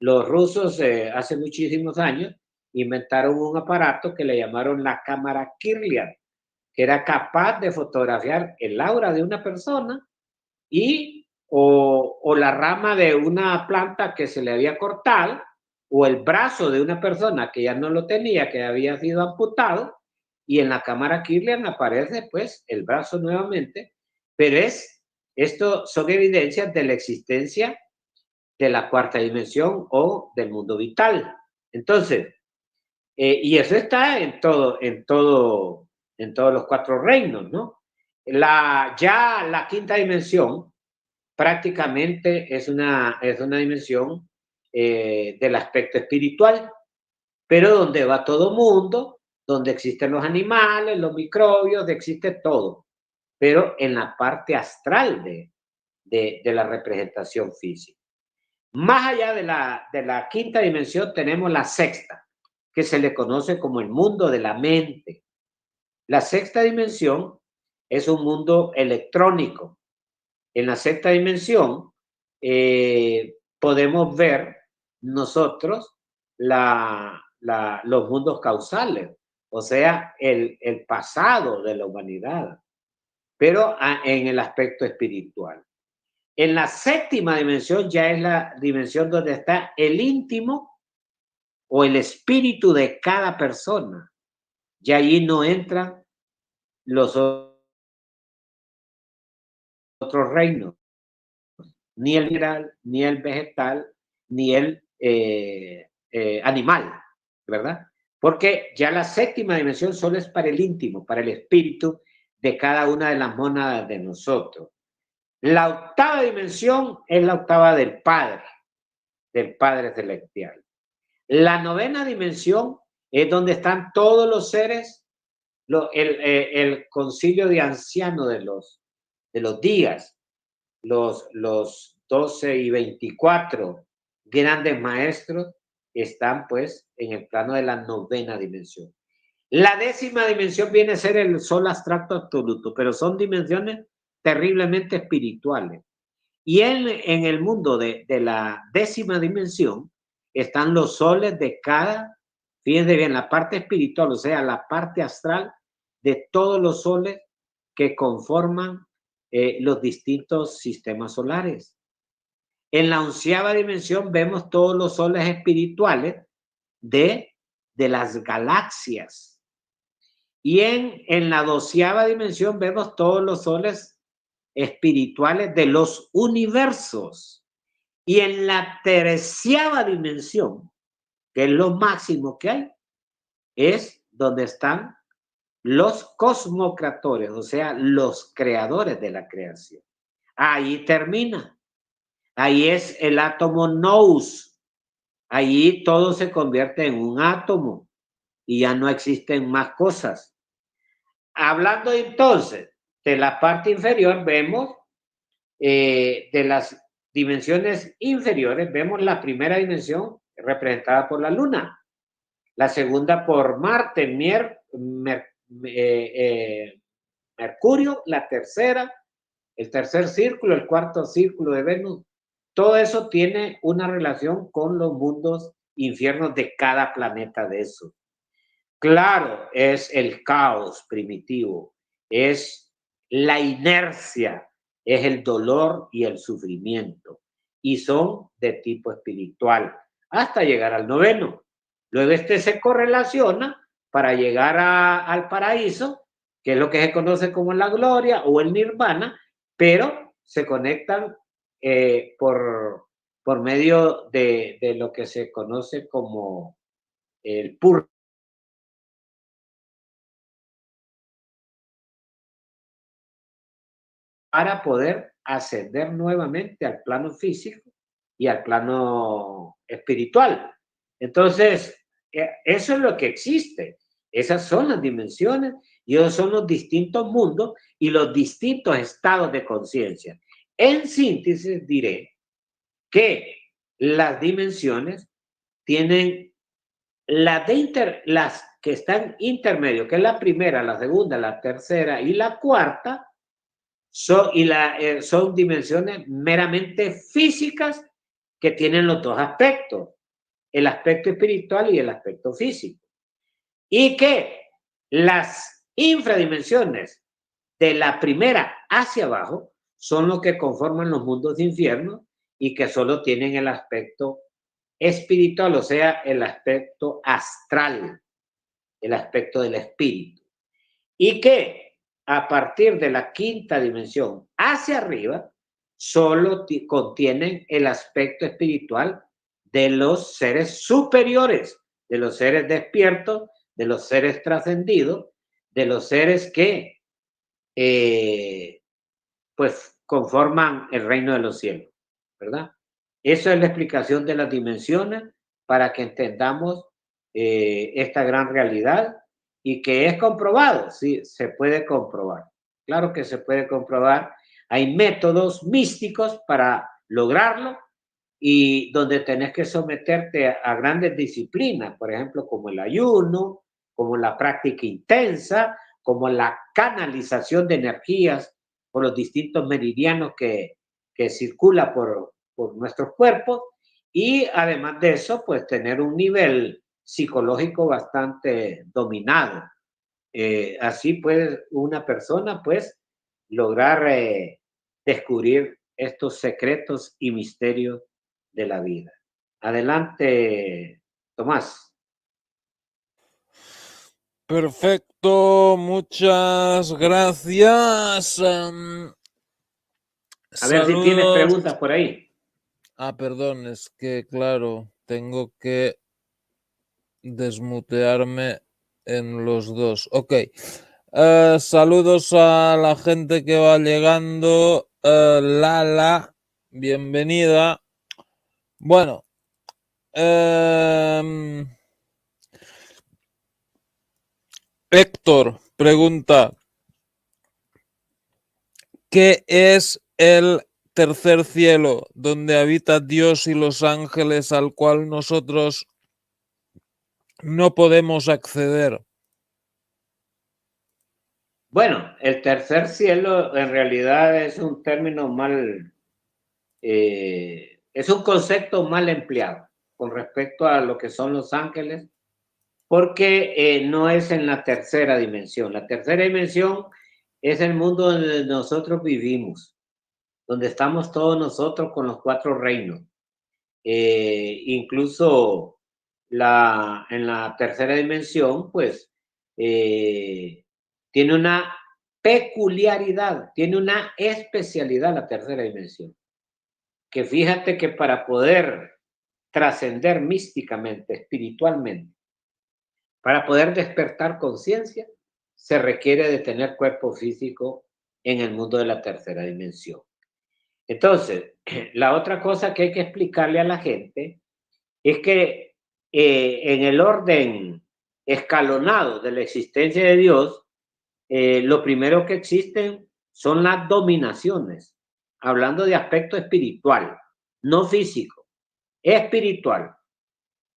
Los rusos hace muchísimos años inventaron un aparato que le llamaron la cámara Kirlian, que era capaz de fotografiar el aura de una persona o la rama de una planta que se le había cortado, o el brazo de una persona que ya no lo tenía, que había sido amputado, y en la cámara Kirlian aparece pues el brazo nuevamente, pero esto son evidencias de la existencia de la cuarta dimensión o del mundo vital. Entonces, y eso está en todos los cuatro reinos, ¿no? Ya la quinta dimensión prácticamente es una dimensión del aspecto espiritual, pero donde va todo mundo, donde existen los animales, los microbios, existe todo, pero en la parte astral de la representación física. Más allá de la quinta dimensión tenemos la sexta, que se le conoce como el mundo de la mente. La sexta dimensión es un mundo electrónico. En la sexta dimensión podemos ver nosotros los mundos causales, o sea, el pasado de la humanidad, pero en el aspecto espiritual. En la séptima dimensión ya es la dimensión donde está el íntimo o el espíritu de cada persona. Ya allí no entran los otros reinos, ni el mineral, ni el vegetal, ni el animal, ¿verdad? Porque ya la séptima dimensión solo es para el íntimo, para el espíritu de cada una de las mónadas de nosotros. La octava dimensión es la octava del Padre celestial. La novena dimensión es donde están todos los seres, el concilio de ancianos de los días, los 12 y 24 grandes maestros están pues en el plano de la novena dimensión. La décima dimensión viene a ser el sol abstracto absoluto, pero son dimensiones terriblemente espirituales. Y en el mundo de la 10ª dimensión están los soles de cada, fíjense bien, la parte espiritual, o sea, la parte astral de todos los soles que conforman los distintos sistemas solares. En la 11ª dimensión vemos todos los soles espirituales de las galaxias. Y en la 12ª dimensión vemos todos los soles espirituales de los universos. Y en la 13ª dimensión, que es lo máximo que hay, es donde están los cosmocratores, o sea, los creadores de la creación. Ahí termina. Ahí es el átomo nous. Ahí todo se convierte en un átomo y ya no existen más cosas. Hablando entonces de la parte inferior, vemos de las dimensiones inferiores, vemos la primera dimensión representada por la Luna, la segunda por Marte, Mercurio, la tercera, el tercer círculo, el cuarto círculo de Venus. Todo eso tiene una relación con los mundos infiernos de cada planeta de esos. Claro, es el caos primitivo, es la inercia, es el dolor y el sufrimiento, y son de tipo espiritual, hasta llegar al 9º. Luego se correlaciona para llegar al paraíso, que es lo que se conoce como la gloria o el nirvana, pero se conectan por medio de lo que se conoce como el purgatorio, para poder ascender nuevamente al plano físico y al plano espiritual. Entonces, eso es lo que existe. Esas son las dimensiones y esos son los distintos mundos y los distintos estados de conciencia. En síntesis, diré que las dimensiones tienen las que están intermedio, que es la primera, la segunda, la tercera y la cuarta, son dimensiones meramente físicas que tienen los dos aspectos, el aspecto espiritual y el aspecto físico. Y que las infradimensiones de la primera hacia abajo son lo que conforman los mundos de infierno y que solo tienen el aspecto espiritual, o sea, el aspecto astral, el aspecto del espíritu. Y que a partir de la 5ª dimensión hacia arriba, solo contienen el aspecto espiritual de los seres superiores, de los seres despiertos, de los seres trascendidos, de los seres que pues conforman el reino de los cielos, ¿verdad? Esa es la explicación de las dimensiones para que entendamos esta gran realidad y que es comprobado, sí, se puede comprobar. Claro que se puede comprobar. Hay métodos místicos para lograrlo y donde tenés que someterte a grandes disciplinas, por ejemplo, como el ayuno, como la práctica intensa, como la canalización de energías por los distintos meridianos que circula por nuestros cuerpos y además de eso, pues tener un nivel psicológico bastante dominado. Así puede una persona pues lograr descubrir estos secretos y misterios de la vida. Adelante, Tomás. Perfecto, muchas gracias. A ver si tienes preguntas por ahí. Perdón, es que claro, tengo que desmutearme en los dos. Ok. Saludos a la gente que va llegando. Lala, bienvenida. Bueno. Héctor pregunta: ¿qué es el tercer cielo donde habita Dios y los ángeles al cual nosotros no podemos acceder? Bueno, el tercer cielo en realidad es un término mal, es un concepto mal empleado con respecto a lo que son los ángeles, porque no es en la tercera dimensión. La tercera dimensión es el mundo donde nosotros vivimos, donde estamos todos nosotros con los cuatro reinos. Incluso en la tercera dimensión, pues, tiene una peculiaridad, tiene una especialidad la tercera dimensión. Que fíjate que para poder trascender místicamente, espiritualmente, para poder despertar conciencia, se requiere de tener cuerpo físico en el mundo de la tercera dimensión. Entonces, la otra cosa que hay que explicarle a la gente es que en el orden escalonado de la existencia de Dios, lo primero que existen son las dominaciones, hablando de aspecto espiritual, no físico, espiritual.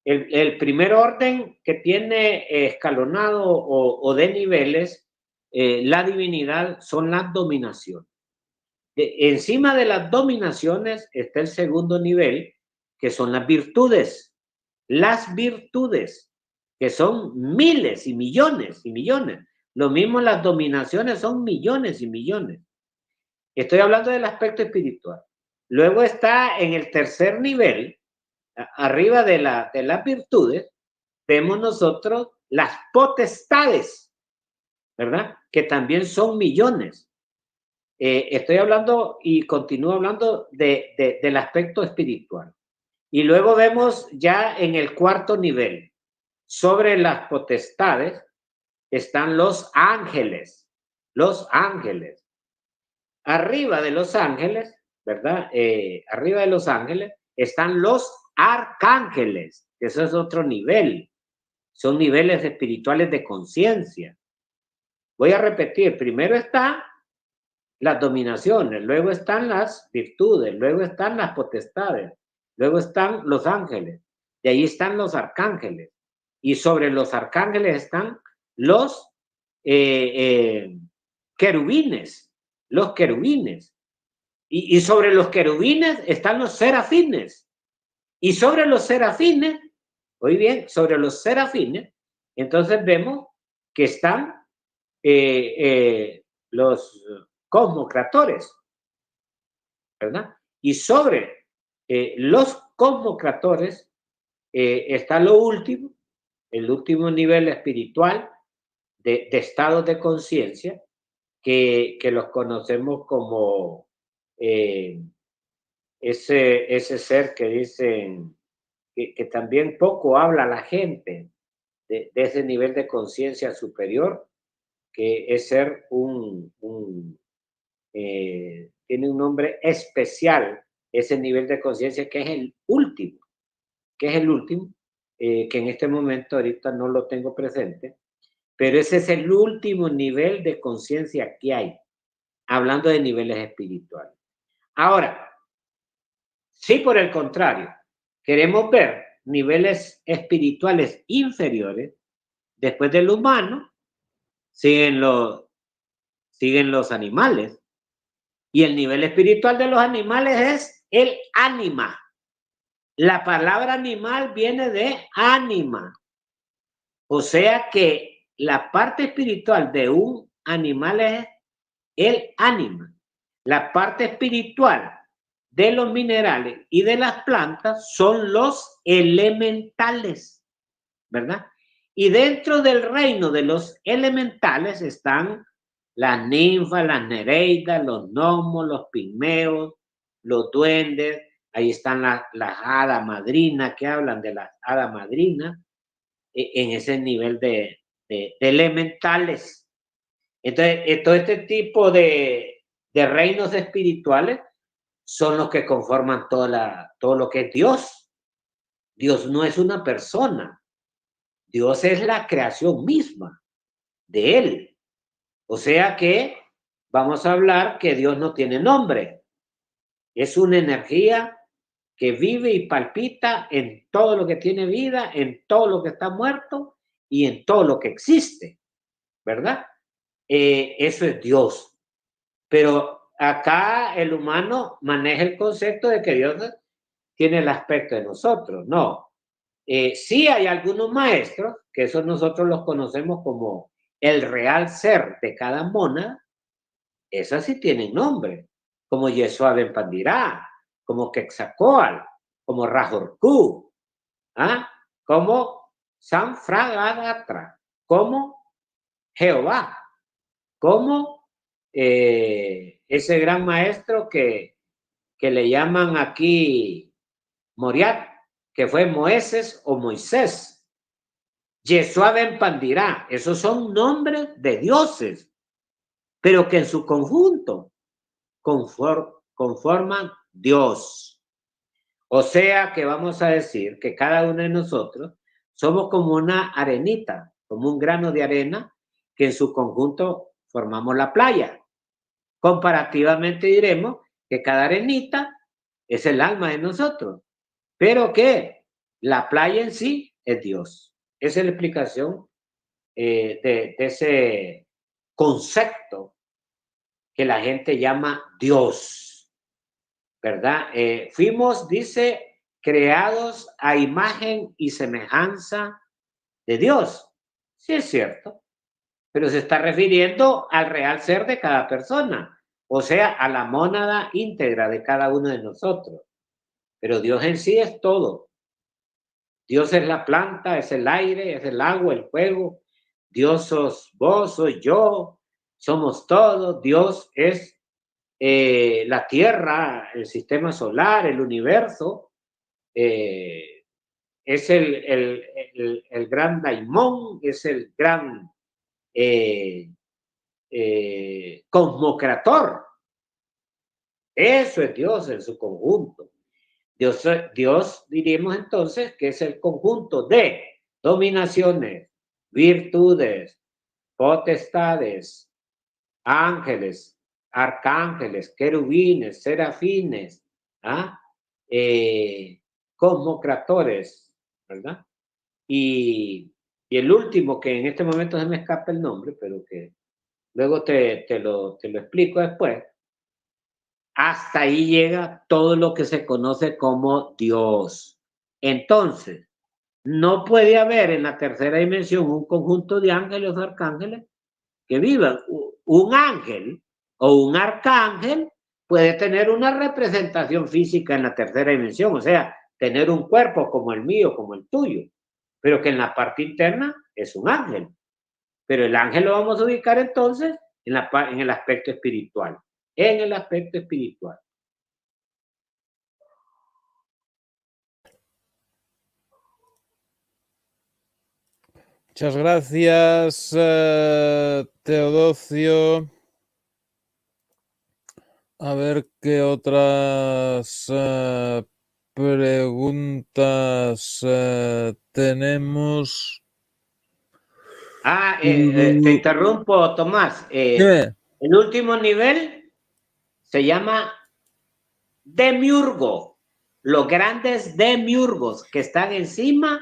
El primer orden que tiene escalonado o de niveles la divinidad son las dominaciones. Encima de las dominaciones está el segundo nivel, que son las virtudes. Las virtudes, que son miles y millones y millones. Lo mismo las dominaciones son millones y millones. Estoy hablando del aspecto espiritual. Luego está en el tercer nivel, arriba de las virtudes, vemos nosotros las potestades, ¿verdad? Que también son millones. Estoy hablando y continúo hablando del aspecto espiritual. Y luego vemos ya en el cuarto nivel, sobre las potestades, están los ángeles. Los ángeles. Arriba de los ángeles, ¿verdad? Arriba de los ángeles están los arcángeles, que eso es otro nivel. Son niveles espirituales de conciencia. Voy a repetir, primero están las dominaciones, luego están las virtudes, luego están las potestades, luego están los ángeles, y ahí están los arcángeles, y sobre los arcángeles están los querubines, y sobre los querubines están los serafines, y sobre los serafines, oí bien, sobre los serafines, entonces vemos que están los cosmocratores, ¿verdad? Y sobre los cosmocratores está lo último, el último nivel espiritual de estados de conciencia que los conocemos como ese ser que dicen que también poco habla la gente de ese nivel de conciencia superior, que es ser tiene un nombre especial, ese nivel de conciencia que es el último, que en este momento ahorita no lo tengo presente, pero ese es el último nivel de conciencia que hay, hablando de niveles espirituales. Ahora, si por el contrario queremos ver niveles espirituales inferiores, después del humano, siguen los animales. Y el nivel espiritual de los animales es el ánima. La palabra animal viene de ánima. O sea que la parte espiritual de un animal es el ánima. La parte espiritual de los minerales y de las plantas son los elementales, ¿verdad? Y dentro del reino de los elementales están las ninfas, las nereidas, los gnomos, los pigmeos, los duendes, ahí están las hadas madrinas, que hablan de las hadas madrinas, en ese nivel de elementales. Entonces, todo este tipo de reinos espirituales son los que conforman todo lo que es Dios. Dios no es una persona, Dios es la creación misma de Él. O sea que vamos a hablar que Dios no tiene nombre. Es una energía que vive y palpita en todo lo que tiene vida, en todo lo que está muerto y en todo lo que existe, ¿verdad? eso es Dios. Pero acá el humano maneja el concepto de que Dios tiene el aspecto de nosotros. No. Sí hay algunos maestros, que esos nosotros los conocemos como el real ser de cada mona, esas sí tienen nombre, como Yeshua ben Pandirá, como Quetzalcóatl, como Rajorcú, ¿ah? Como San Fragadatra, como Jehová, como ese gran maestro que le llaman aquí Moriat, que fue Moisés o Moisés. Yeshua ben Pandirá, esos son nombres de dioses, pero que en su conjunto conforman Dios. O sea que vamos a decir que cada uno de nosotros somos como una arenita, como un grano de arena que en su conjunto formamos la playa. Comparativamente diremos que cada arenita es el alma de nosotros, pero que la playa en sí es Dios. Esa es la explicación de ese concepto que la gente llama Dios, ¿verdad? Fuimos, dice, creados a imagen y semejanza de Dios. Sí es cierto, pero se está refiriendo al real ser de cada persona, o sea, a la mónada íntegra de cada uno de nosotros. Pero Dios en sí es todo. Dios es la planta, es el aire, es el agua, el fuego. Dios sos vos, soy yo, somos todos. Dios es la Tierra, el sistema solar, el universo. Es el gran daimón, es el gran cosmocrator. Eso es Dios en su conjunto. Dios diríamos entonces que es el conjunto de dominaciones, virtudes, potestades, ángeles, arcángeles, querubines, serafines, ¿ah? Cosmocratores, ¿verdad? Y el último, que en este momento se me escapa el nombre, pero que luego te lo explico después, hasta ahí llega todo lo que se conoce como Dios. Entonces, no puede haber en la tercera dimensión un conjunto de ángeles o arcángeles que vivan. Un ángel o un arcángel puede tener una representación física en la tercera dimensión, o sea, tener un cuerpo como el mío, como el tuyo, pero que en la parte interna es un ángel. Pero el ángel lo vamos a ubicar entonces en el aspecto espiritual. En el aspecto espiritual. Muchas gracias, Teodosio. A ver qué otras preguntas tenemos. Te interrumpo, Tomás. El último nivel se llama demiurgo. Los grandes demiurgos que están encima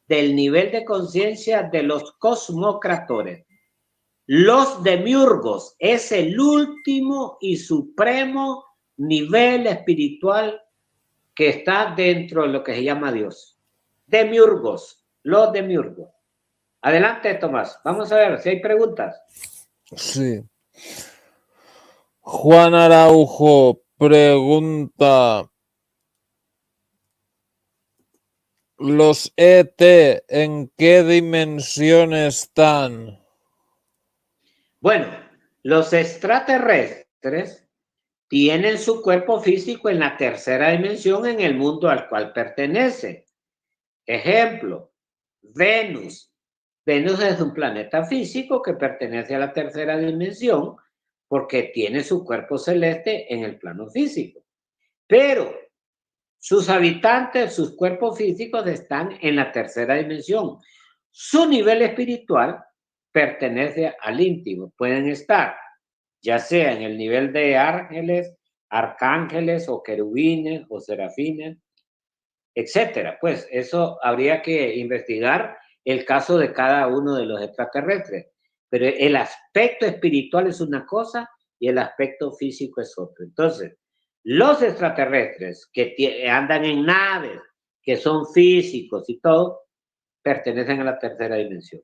del nivel de conciencia de los cosmocratores. Los demiurgos es el último y supremo nivel espiritual que está dentro de lo que se llama Dios. Demiurgos, los demiurgos. Adelante, Tomás. Vamos a ver si hay preguntas. Sí. Juan Araujo pregunta: ¿los ET en qué dimensión están? Bueno, los extraterrestres tienen su cuerpo físico en la tercera dimensión en el mundo al cual pertenece. Ejemplo, Venus. Venus es un planeta físico que pertenece a la tercera dimensión porque tiene su cuerpo celeste en el plano físico. Pero sus habitantes, sus cuerpos físicos están en la tercera dimensión. Su nivel espiritual pertenece al íntimo. Pueden estar ya sea en el nivel de ángeles, arcángeles o querubines o serafines, etcétera. Pues eso habría que investigar el caso de cada uno de los extraterrestres. pero el aspecto espiritual es una cosa y el aspecto físico es otro. Entonces, los extraterrestres que andan en naves, que son físicos y todo, pertenecen a la tercera dimensión.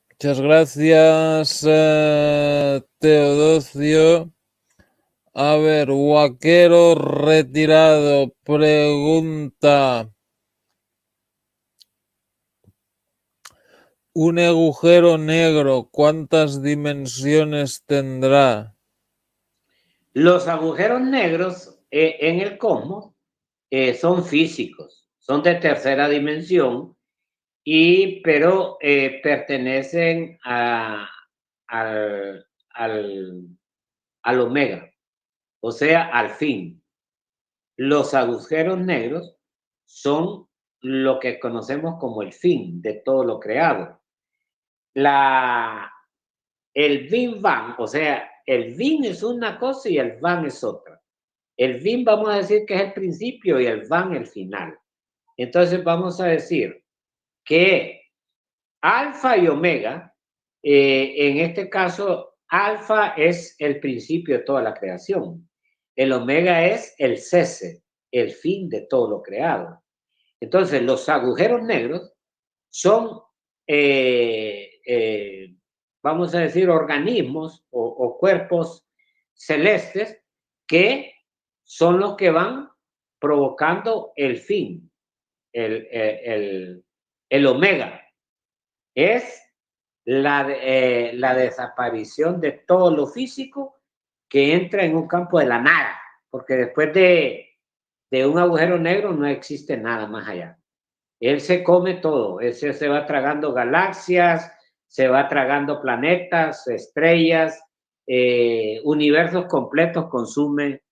Muchas gracias, Teodosio. A ver, Vaquero Retirado pregunta: ¿un agujero negro cuántas dimensiones tendrá? Los agujeros negros en el cosmos son físicos, son de tercera dimensión, pero pertenecen al, al omega, o sea, al fin. Los agujeros negros son lo que conocemos como el fin de todo lo creado. El Big Bang, o sea, el Big es una cosa y el Bang es otra. El Big vamos a decir que es el principio y el Bang el final. Entonces vamos a decir que alfa y omega, en este caso, alfa es el principio de toda la creación. El omega es el cese, el fin de todo lo creado. Entonces, los agujeros negros son, vamos a decir, organismos o cuerpos celestes que son los que van provocando el fin, el omega. Es la desaparición de todo lo físico que entra en un campo de la nada, porque después de un agujero negro no existe nada más allá. Él se come todo, él se va tragando galaxias, se va tragando planetas, estrellas, universos completos consume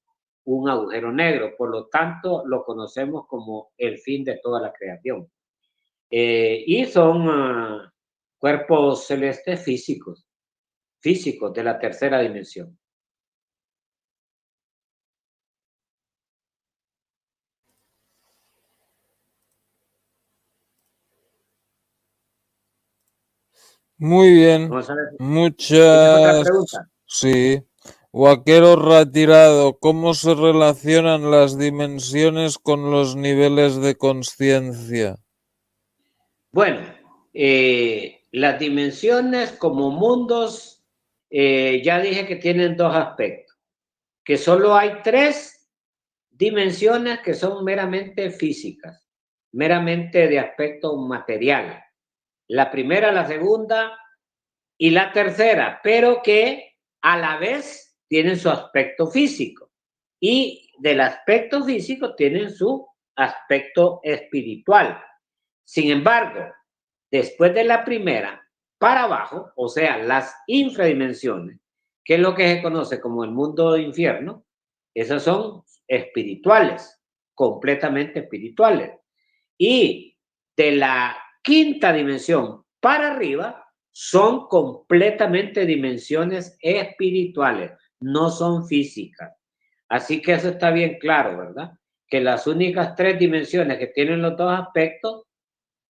un agujero negro, por lo tanto lo conocemos como el fin de toda la creación. Y son cuerpos celestes físicos de la tercera dimensión. Muy bien, ¿Tienes otra pregunta? Sí. Vaquero Retirado, ¿cómo se relacionan las dimensiones con los niveles de consciencia? Bueno, las dimensiones como mundos, ya dije que tienen dos aspectos, que solo hay tres dimensiones que son meramente físicas, meramente de aspecto material. La primera, la segunda y la tercera, pero que a la vez tienen su aspecto físico y del aspecto físico tienen su aspecto espiritual. Sin embargo, después de la primera, para abajo, o sea, las infradimensiones, que es lo que se conoce como el mundo de infierno, esas son espirituales, completamente espirituales. Y de la quinta dimensión para arriba son completamente dimensiones espirituales, no son físicas. Así que eso está bien claro, ¿verdad? Que las únicas tres dimensiones que tienen los dos aspectos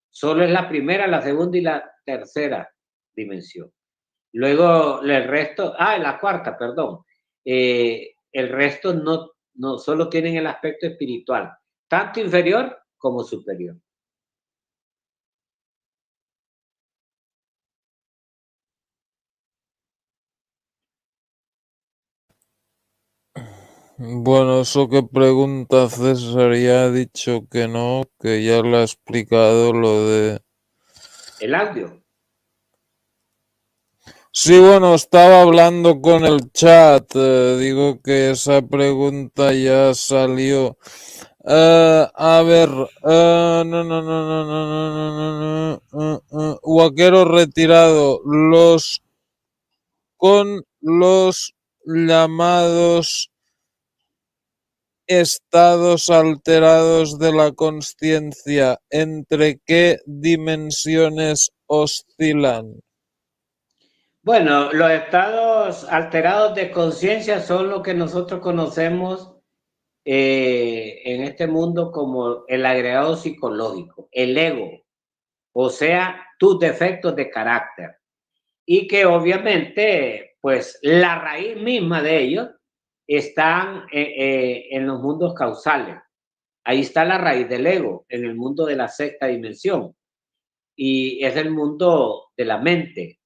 solo es la primera, la segunda y la tercera dimensión. Luego el resto, la cuarta, perdón. El resto no solo tienen el aspecto espiritual, tanto inferior como superior. Bueno, eso que pregunta César ya ha dicho que no, que ya le ha explicado lo de... El audio. Sí, bueno, estaba hablando con el chat, digo que esa pregunta ya salió. A ver, Vaquero Retirado, con los llamados estados alterados de la consciencia, ¿entre qué dimensiones oscilan? Bueno, los estados alterados de conciencia son lo que nosotros conocemos en este mundo como el agregado psicológico, el ego, o sea, tus defectos de carácter. Y que obviamente, pues la raíz misma de ellos están en los mundos causales. Ahí está la raíz del ego, en el mundo de la sexta dimensión. Y es el mundo de la mente,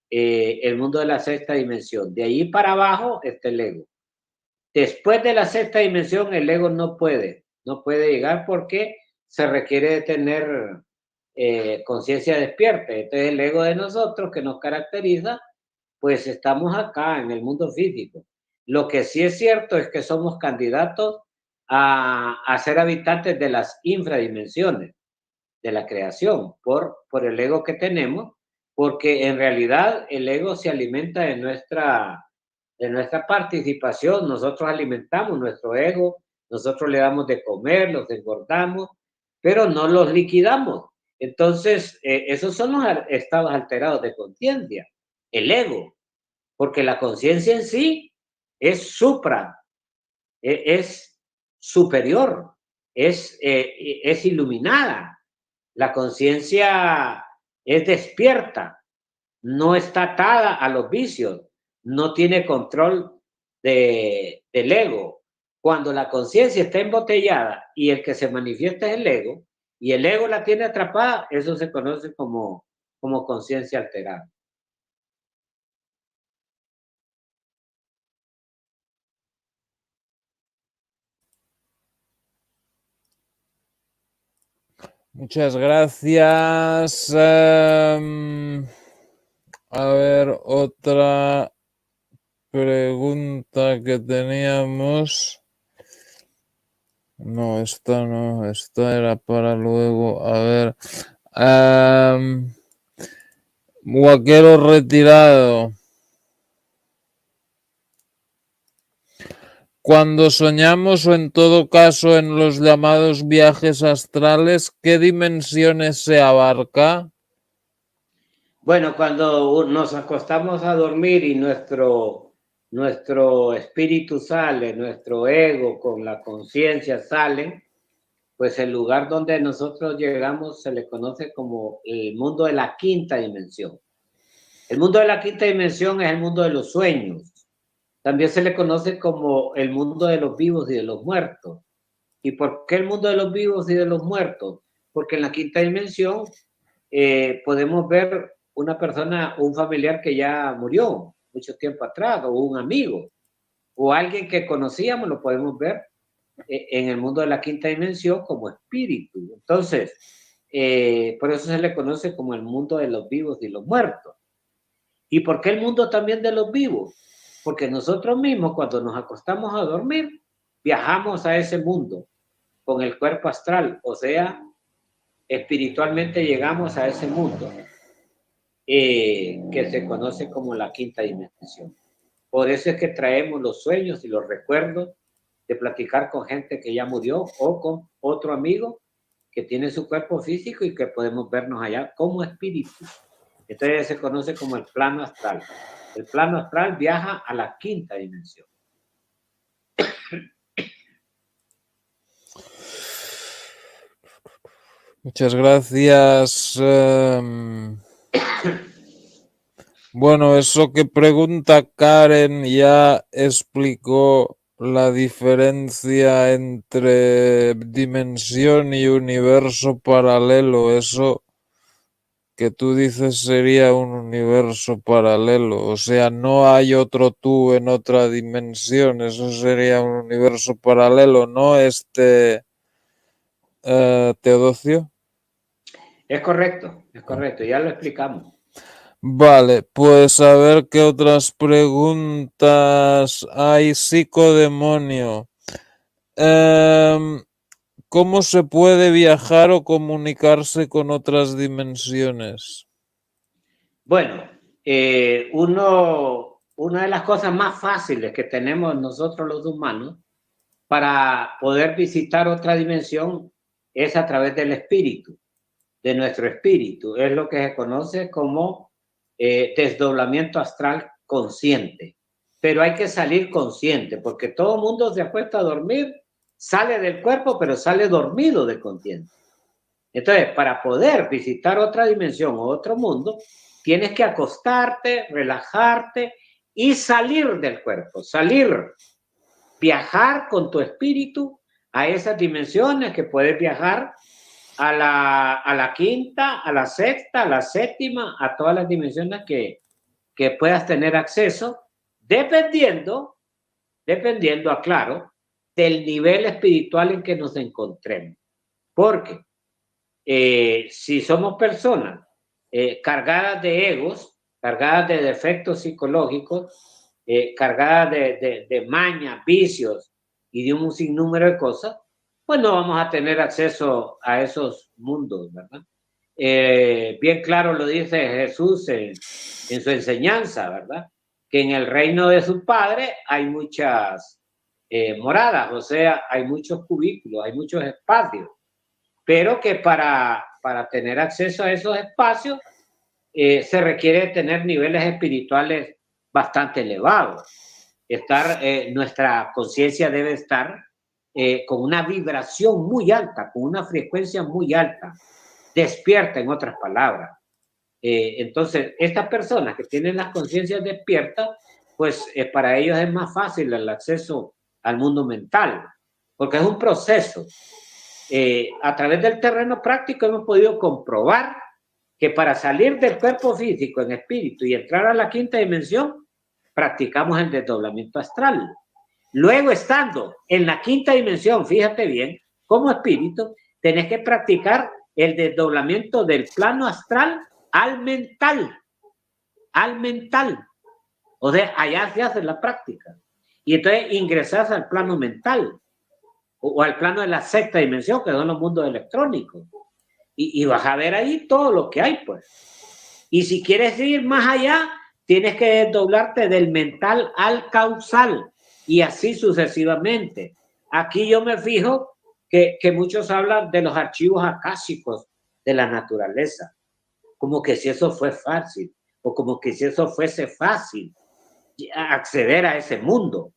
el mundo de la sexta dimensión. De ahí para abajo está el ego. Después de la sexta dimensión, el ego no puede llegar porque se requiere de tener conciencia despierta. Entonces el ego de nosotros que nos caracteriza, pues estamos acá en el mundo físico. Lo que sí es cierto es que somos candidatos a ser habitantes de las infradimensiones de la creación por el ego que tenemos, porque en realidad el ego se alimenta de nuestra participación. Nosotros alimentamos nuestro ego, nosotros le damos de comer, los engordamos, pero no los liquidamos. Entonces, esos son los estados alterados de conciencia, el ego, porque la conciencia en sí es supra, es superior, es iluminada. La conciencia es despierta, no está atada a los vicios, no tiene control del ego. Cuando la conciencia está embotellada y el que se manifiesta es el ego, y el ego la tiene atrapada, eso se conoce como conciencia alterada. Muchas gracias. A ver, otra pregunta que teníamos. No, esta era para luego. A ver. Vaquero retirado. Cuando soñamos o en todo caso en los llamados viajes astrales, ¿qué dimensiones se abarca? Bueno, cuando nos acostamos a dormir y nuestro espíritu sale, nuestro ego con la conciencia salen, pues el lugar donde nosotros llegamos se le conoce como el mundo de la quinta dimensión. El mundo de la quinta dimensión es el mundo de los sueños. También se le conoce como el mundo de los vivos y de los muertos. ¿Y por qué el mundo de los vivos y de los muertos? Porque en la quinta dimensión podemos ver una persona, un familiar que ya murió mucho tiempo atrás, o un amigo, o alguien que conocíamos, lo podemos ver en el mundo de la quinta dimensión como espíritu. Entonces, por eso se le conoce como el mundo de los vivos y los muertos. ¿Y por qué el mundo también de los vivos? Porque nosotros mismos, cuando nos acostamos a dormir, viajamos a ese mundo con el cuerpo astral, o sea, espiritualmente llegamos a ese mundo que se conoce como la quinta dimensión. Por eso es que traemos los sueños y los recuerdos de platicar con gente que ya murió o con otro amigo que tiene su cuerpo físico y que podemos vernos allá como espíritu. Entonces se conoce como el plano astral. El plano astral viaja a la quinta dimensión. Muchas gracias. Bueno, eso que pregunta Karen ya explicó la diferencia entre dimensión y universo paralelo. Eso que tú dices sería un universo paralelo. O sea, no hay otro tú en otra dimensión. Eso sería un universo paralelo, ¿no? Teodosio. Es correcto, ya lo explicamos. Vale, pues a ver qué otras preguntas hay. Psicodemonio. ¿Cómo se puede viajar o comunicarse con otras dimensiones? Bueno, una de las cosas más fáciles que tenemos nosotros los humanos para poder visitar otra dimensión es a través del espíritu, de nuestro espíritu. Es lo que se conoce como desdoblamiento astral consciente. Pero hay que salir consciente, porque todo el mundo se acuesta a dormir, sale del cuerpo, pero sale dormido de consciente. Entonces, para poder visitar otra dimensión o otro mundo, tienes que acostarte, relajarte y salir del cuerpo, viajar con tu espíritu a esas dimensiones que puedes viajar a la quinta, a la sexta, a la séptima, a todas las dimensiones que puedas tener acceso, dependiendo, aclaro, del nivel espiritual en que nos encontremos. Porque si somos personas cargadas de egos, cargadas de defectos psicológicos, cargadas de mañas, vicios y de un sinnúmero de cosas, pues no vamos a tener acceso a esos mundos, ¿verdad? Bien claro lo dice Jesús en su enseñanza, ¿verdad? Que en el reino de su Padre hay muchas moradas, o sea, hay muchos cubículos, hay muchos espacios, pero que para tener acceso a esos espacios se requiere tener niveles espirituales bastante elevados. Nuestra conciencia debe estar con una vibración muy alta, con una frecuencia muy alta, despierta, en otras palabras. Entonces, estas personas que tienen las conciencias despiertas, pues para ellos es más fácil el acceso al mundo mental, porque es un proceso. A través del terreno práctico hemos podido comprobar que para salir del cuerpo físico en espíritu y entrar a la quinta dimensión, practicamos el desdoblamiento astral. Luego, estando en la quinta dimensión, fíjate bien, como espíritu, tenés que practicar el desdoblamiento del plano astral al mental. Al mental. O sea, allá se hace la práctica. Y entonces ingresás al plano mental o al plano de la sexta dimensión, que son los mundos electrónicos. Y vas a ver ahí todo lo que hay, pues. Y si quieres ir más allá, tienes que desdoblarte del mental al causal y así sucesivamente. Aquí yo me fijo que muchos hablan de los archivos acásicos de la naturaleza, como que si eso fue fácil o como que si eso fuese fácil acceder a ese mundo.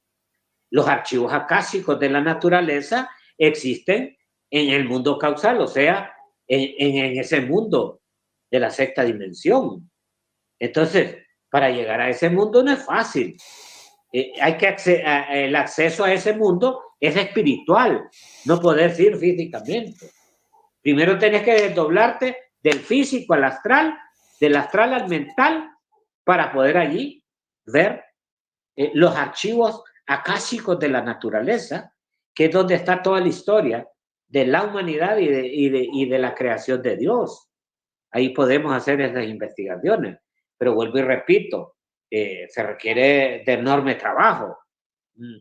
Los archivos acásicos de la naturaleza existen en el mundo causal, o sea, en ese mundo de la sexta dimensión. Entonces, para llegar a ese mundo no es fácil. Hay que el acceso a ese mundo es espiritual, no podés ir físicamente. Primero tenés que desdoblarte del físico al astral, del astral al mental, para poder allí ver los archivos acásicos de la naturaleza, que es donde está toda la historia de la humanidad y de la creación de Dios. Ahí podemos hacer esas investigaciones, pero vuelvo y repito, se requiere de enorme trabajo,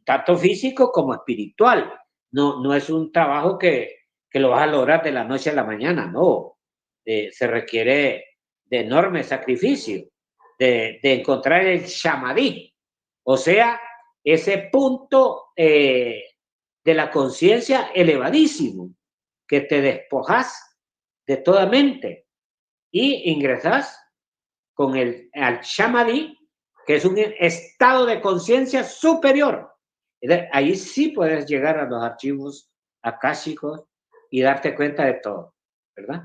tanto físico como espiritual. No es un trabajo que lo vas a lograr de la noche a la mañana, no. Se requiere de enorme sacrificio, de encontrar el shamadí, o sea, ese punto de la conciencia elevadísimo, que te despojas de toda mente y ingresas con al shamadí, que es un estado de conciencia superior. Ahí sí puedes llegar a los archivos akáshicos y darte cuenta de todo, ¿verdad?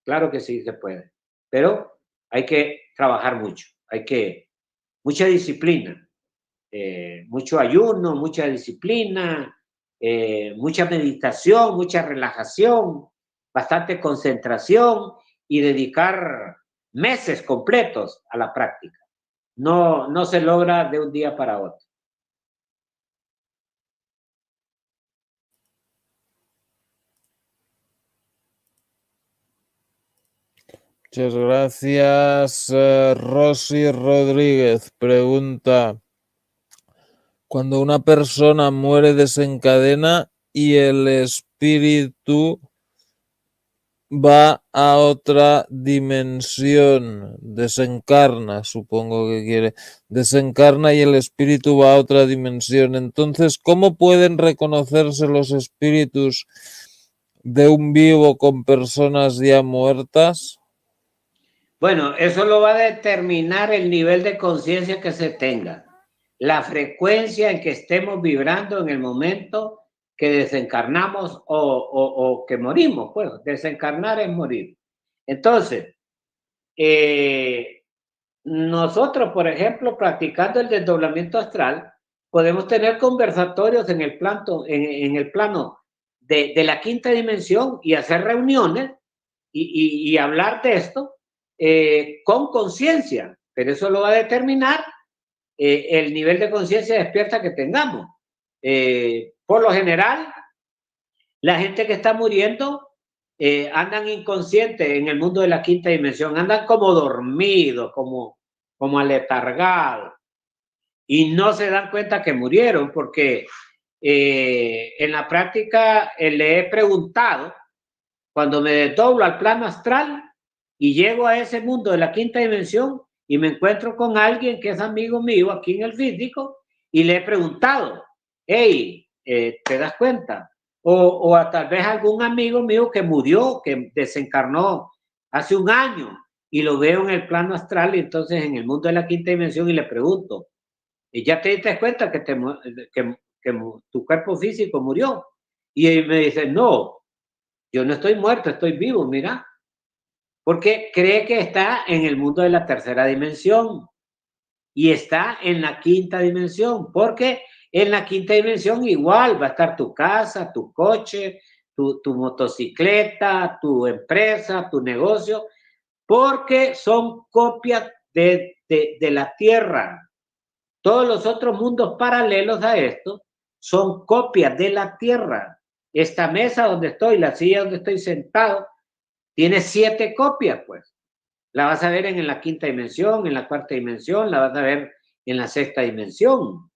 Claro que sí se puede, pero hay que trabajar mucho, mucha disciplina, mucho ayuno, mucha disciplina, mucha meditación, mucha relajación, bastante concentración y dedicar meses completos a la práctica. No se logra de un día para otro. Muchas gracias. Rosy Rodríguez pregunta: cuando una persona muere, desencadena y el espíritu va a otra dimensión, desencarna, supongo que quiere, desencarna y el espíritu va a otra dimensión. Entonces, ¿cómo pueden reconocerse los espíritus de un vivo con personas ya muertas? Bueno, eso lo va a determinar el nivel de conciencia que se tenga, la frecuencia en que estemos vibrando en el momento que desencarnamos o que morimos. Pues desencarnar es morir. Entonces, nosotros, por ejemplo, practicando el desdoblamiento astral, podemos tener conversatorios en el plano de la quinta dimensión y hacer reuniones y hablar de esto con conciencia, pero eso lo va a determinar el nivel de conciencia despierta que tengamos. Por lo general, la gente que está muriendo andan inconscientes en el mundo de la quinta dimensión, andan como dormidos, como aletargados, y no se dan cuenta que murieron, porque en la práctica le he preguntado, cuando me desdoblo al plano astral y llego a ese mundo de la quinta dimensión y me encuentro con alguien que es amigo mío aquí en el físico y le he preguntado, hey, ¿te das cuenta? O a tal vez algún amigo mío que murió, que desencarnó hace un año y lo veo en el plano astral y entonces en el mundo de la quinta dimensión y le pregunto, ¿y ya te diste cuenta que tu cuerpo físico murió? Y él me dice, no, yo no estoy muerto, estoy vivo, mira, porque cree que está en el mundo de la tercera dimensión y está en la quinta dimensión, porque en la quinta dimensión igual va a estar tu casa, tu coche, tu motocicleta, tu empresa, tu negocio, porque son copias de la Tierra. Todos los otros mundos paralelos a esto son copias de la Tierra. Esta mesa donde estoy, la silla donde estoy sentado, tiene 7 copias, pues. La vas a ver en la quinta dimensión, en la cuarta dimensión, la vas a ver en la sexta dimensión,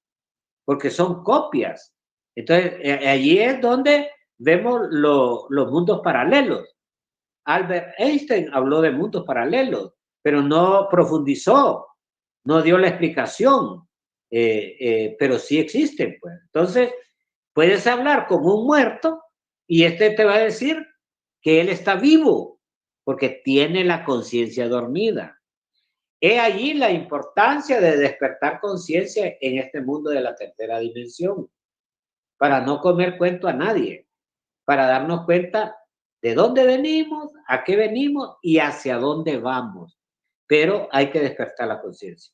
porque son copias. Entonces, allí es donde vemos los mundos paralelos. Albert Einstein habló de mundos paralelos, pero no profundizó, no dio la explicación, pero sí existen, pues. Entonces, puedes hablar con un muerto y este te va a decir que él está vivo, porque tiene la conciencia dormida. He allí la importancia de despertar conciencia en este mundo de la tercera dimensión, para no comer cuento a nadie, para darnos cuenta de dónde venimos, a qué venimos y hacia dónde vamos. Pero hay que despertar la conciencia.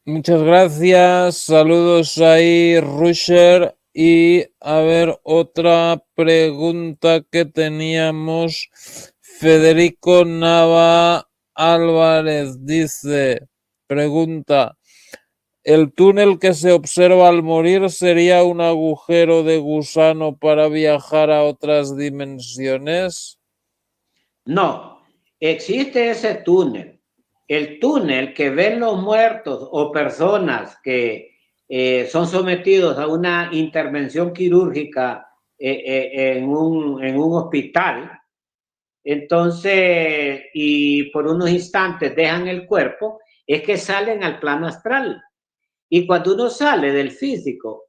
Muchas gracias, saludos ahí, Rusher. Y a ver, otra pregunta que teníamos. Federico Nava Álvarez dice, pregunta, ¿el túnel que se observa al morir sería un agujero de gusano para viajar a otras dimensiones? No, existe ese túnel. El túnel que ven los muertos o personas que son sometidos a una intervención quirúrgica en un hospital, entonces, y por unos instantes dejan el cuerpo, es que salen al plano astral. Y cuando uno sale del físico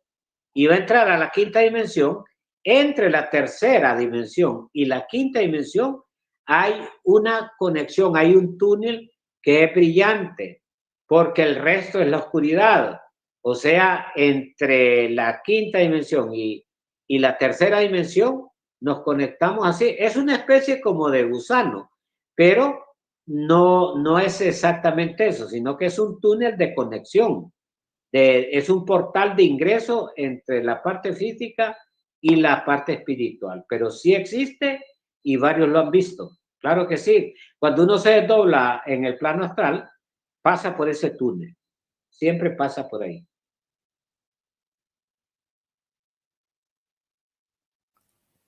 y va a entrar a la quinta dimensión, entre la tercera dimensión y la quinta dimensión hay una conexión, hay un túnel que es brillante, porque el resto es la oscuridad. O sea, entre la quinta dimensión y la tercera dimensión nos conectamos así. Es una especie como de gusano, pero no es exactamente eso, sino que es un túnel de conexión. Es un portal de ingreso entre la parte física y la parte espiritual, pero sí existe y varios lo han visto. Claro que sí. Cuando uno se desdobla en el plano astral, pasa por ese túnel. Siempre pasa por ahí.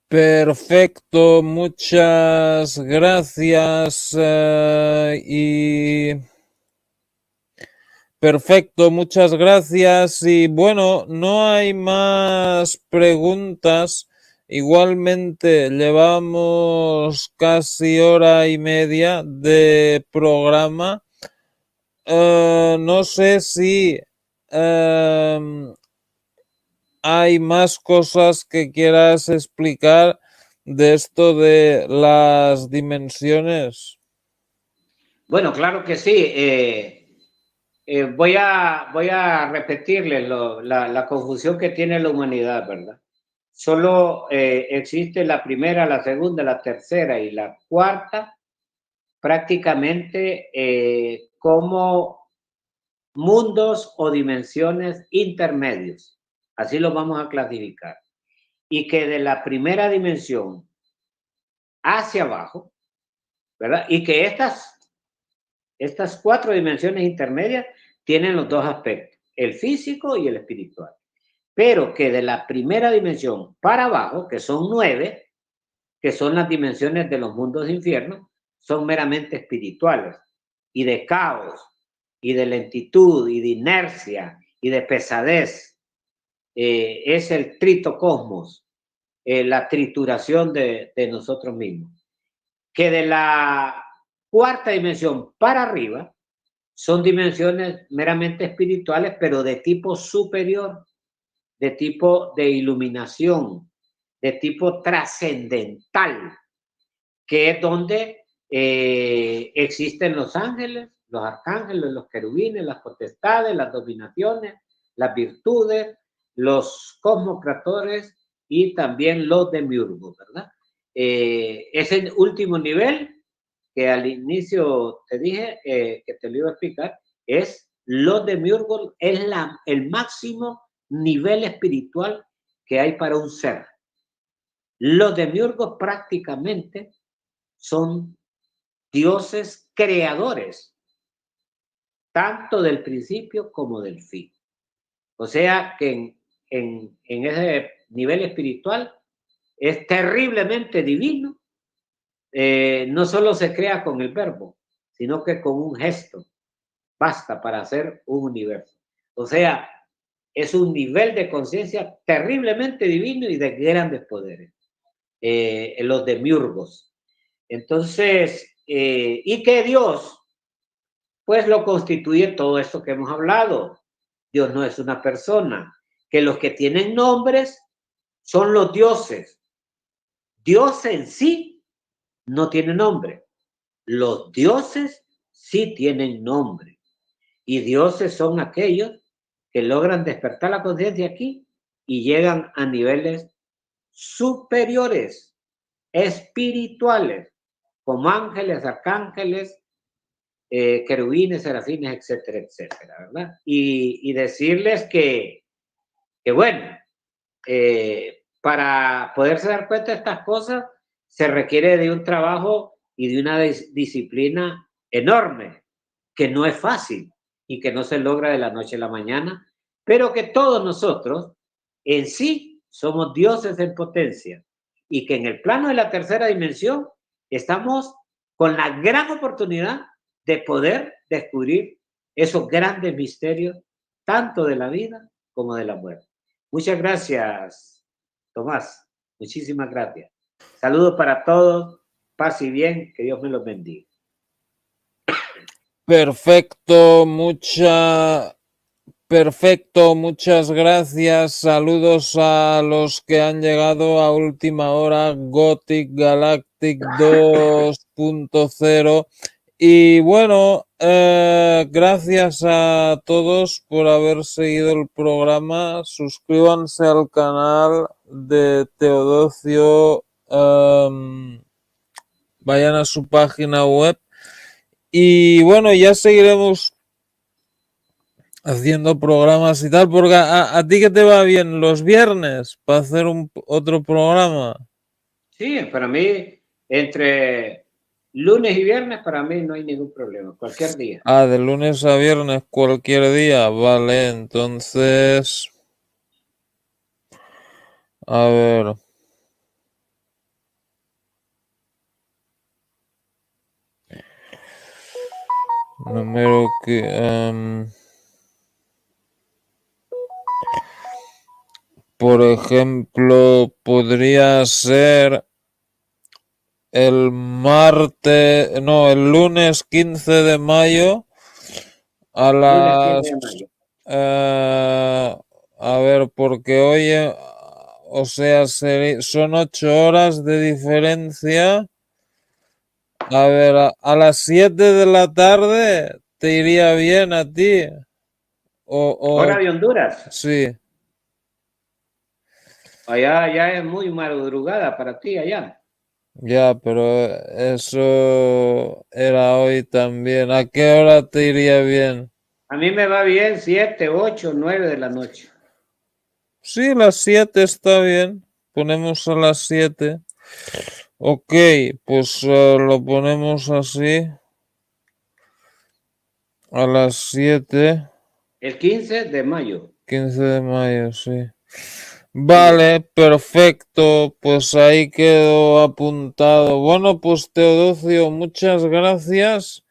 Perfecto, muchas gracias y perfecto, muchas gracias y bueno, no hay más preguntas. Igualmente llevamos casi hora y media de programa. No sé si hay más cosas que quieras explicar de esto de las dimensiones. Bueno, claro que sí. Voy a repetirles la confusión que tiene la humanidad, ¿verdad? Solo existe la primera, la segunda, la tercera y la cuarta prácticamente como mundos o dimensiones intermedios. Así los vamos a clasificar. Y que de la primera dimensión hacia abajo, ¿verdad? Y que estas cuatro dimensiones intermedias tienen los dos aspectos, el físico y el espiritual. Pero que de la primera dimensión para abajo, que son 9, que son las dimensiones de los mundos de infierno, son meramente espirituales y de caos y de lentitud y de inercia y de pesadez. Es el tritocosmos, la trituración de nosotros mismos. Que de la cuarta dimensión para arriba son dimensiones meramente espirituales, pero de tipo superior, de tipo de iluminación, de tipo trascendental, que es donde existen los ángeles, los arcángeles, los querubines, las potestades, las dominaciones, las virtudes, los cosmocratores y también los demiurgos, ¿verdad? Ese último nivel que al inicio te dije que te lo iba a explicar, es los demiurgos, es el máximo nivel espiritual que hay para un ser. Los demiurgos prácticamente son dioses creadores, tanto del principio como del fin. O sea que en ese nivel espiritual es terriblemente divino. No solo se crea con el verbo, sino que con un gesto basta para hacer un universo. O sea, es un nivel de conciencia terriblemente divino y de grandes poderes, los demiurgos. Entonces, y que Dios, pues lo constituye todo esto que hemos hablado. Dios no es una persona, que los que tienen nombres son los dioses. Dios en sí no tiene nombre. Los dioses sí tienen nombre. Y dioses son aquellos que logran despertar la conciencia aquí y llegan a niveles superiores, espirituales, como ángeles, arcángeles, querubines, serafines, etcétera, etcétera, ¿verdad? Y decirles que bueno, para poderse dar cuenta de estas cosas se requiere de un trabajo y de una disciplina enorme, que no es fácil y que no se logra de la noche a la mañana, pero que todos nosotros en sí somos dioses en potencia y que en el plano de la tercera dimensión estamos con la gran oportunidad de poder descubrir esos grandes misterios, tanto de la vida como de la muerte. Muchas gracias, Tomás. Muchísimas gracias. Saludos para todos. Paz y bien. Que Dios me los bendiga. Perfecto, muchas gracias. Saludos a los que han llegado a última hora, Gothic Galactic 2.0. Y bueno, gracias a todos por haber seguido el programa. Suscríbanse al canal de Teodosio. Vayan a su página web. Y bueno, ya seguiremos haciendo programas y tal, porque a ti que te va bien los viernes para hacer otro programa. Sí, para mí, entre lunes y viernes, para mí no hay ningún problema, cualquier día. Ah, de lunes a viernes, cualquier día, vale, entonces, a ver. Número que... por ejemplo, podría ser el lunes 15 de mayo a Lunes 15 las de mayo. A ver, porque hoy, o sea, son 8 horas de diferencia. A ver, a las 7 de la tarde te iría bien a ti. Hora O de Honduras. sí, Allá ya es muy madrugada para ti allá. ya, pero eso era hoy también. ¿A qué hora te iría bien? A mí me va bien 7, 8, 9 de la noche. Sí, las 7 está bien. Ponemos a las 7. Ok, pues lo ponemos así. A las 7, El 15 de mayo. 15 de mayo, sí. Sí. Vale, perfecto. Pues ahí quedó apuntado. Bueno, pues Teodosio, muchas gracias.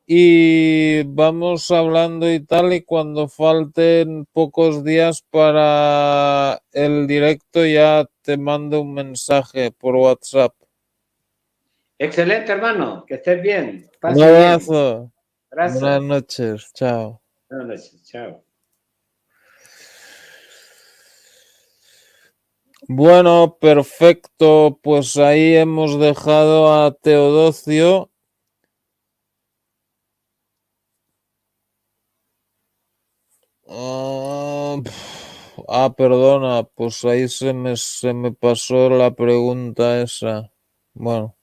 Y vamos hablando y tal, y cuando falten pocos días para el directo ya te mando un mensaje por WhatsApp. Excelente, hermano. Que estés bien. Un Pase bien. abrazo. Buenas Abrazo. noches. Chao. Buenas noches. Chao. Bueno, perfecto. Pues ahí hemos dejado a Teodosio. Perdona, pues ahí se me pasó la pregunta esa. Bueno.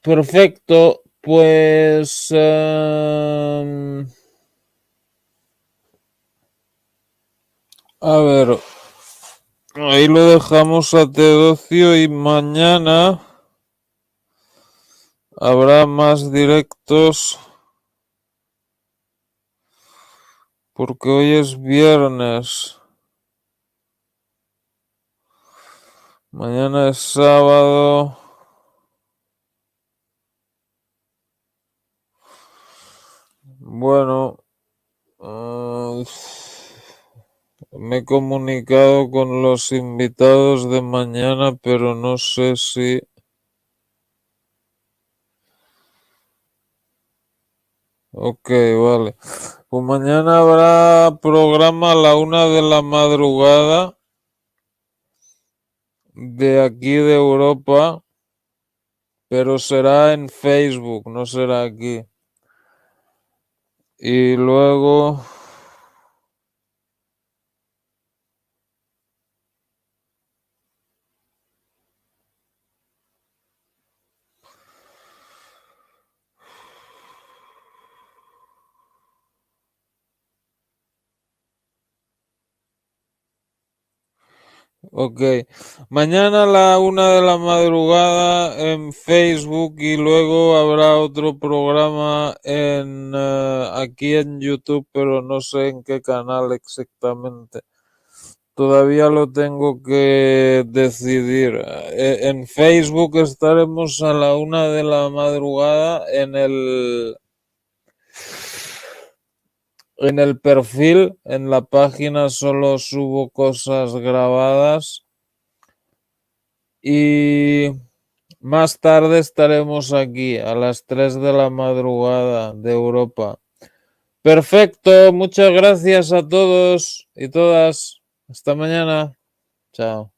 Perfecto, pues a ver, ahí lo dejamos a Teodosio y mañana habrá más directos porque hoy es viernes, mañana es sábado. Bueno, me he comunicado con los invitados de mañana, pero no sé si... Ok, vale. Pues mañana habrá programa a la 1 de la madrugada de aquí de Europa, pero será en Facebook, no será aquí. Y luego... Ok, mañana a la 1 de la madrugada en Facebook y luego habrá otro programa aquí en YouTube, pero no sé en qué canal exactamente. Todavía lo tengo que decidir. En Facebook estaremos a la 1 de la madrugada en el perfil, en la página solo subo cosas grabadas y más tarde estaremos aquí a las 3 de la madrugada de Europa. Perfecto, muchas gracias a todos y todas. Hasta mañana. Chao.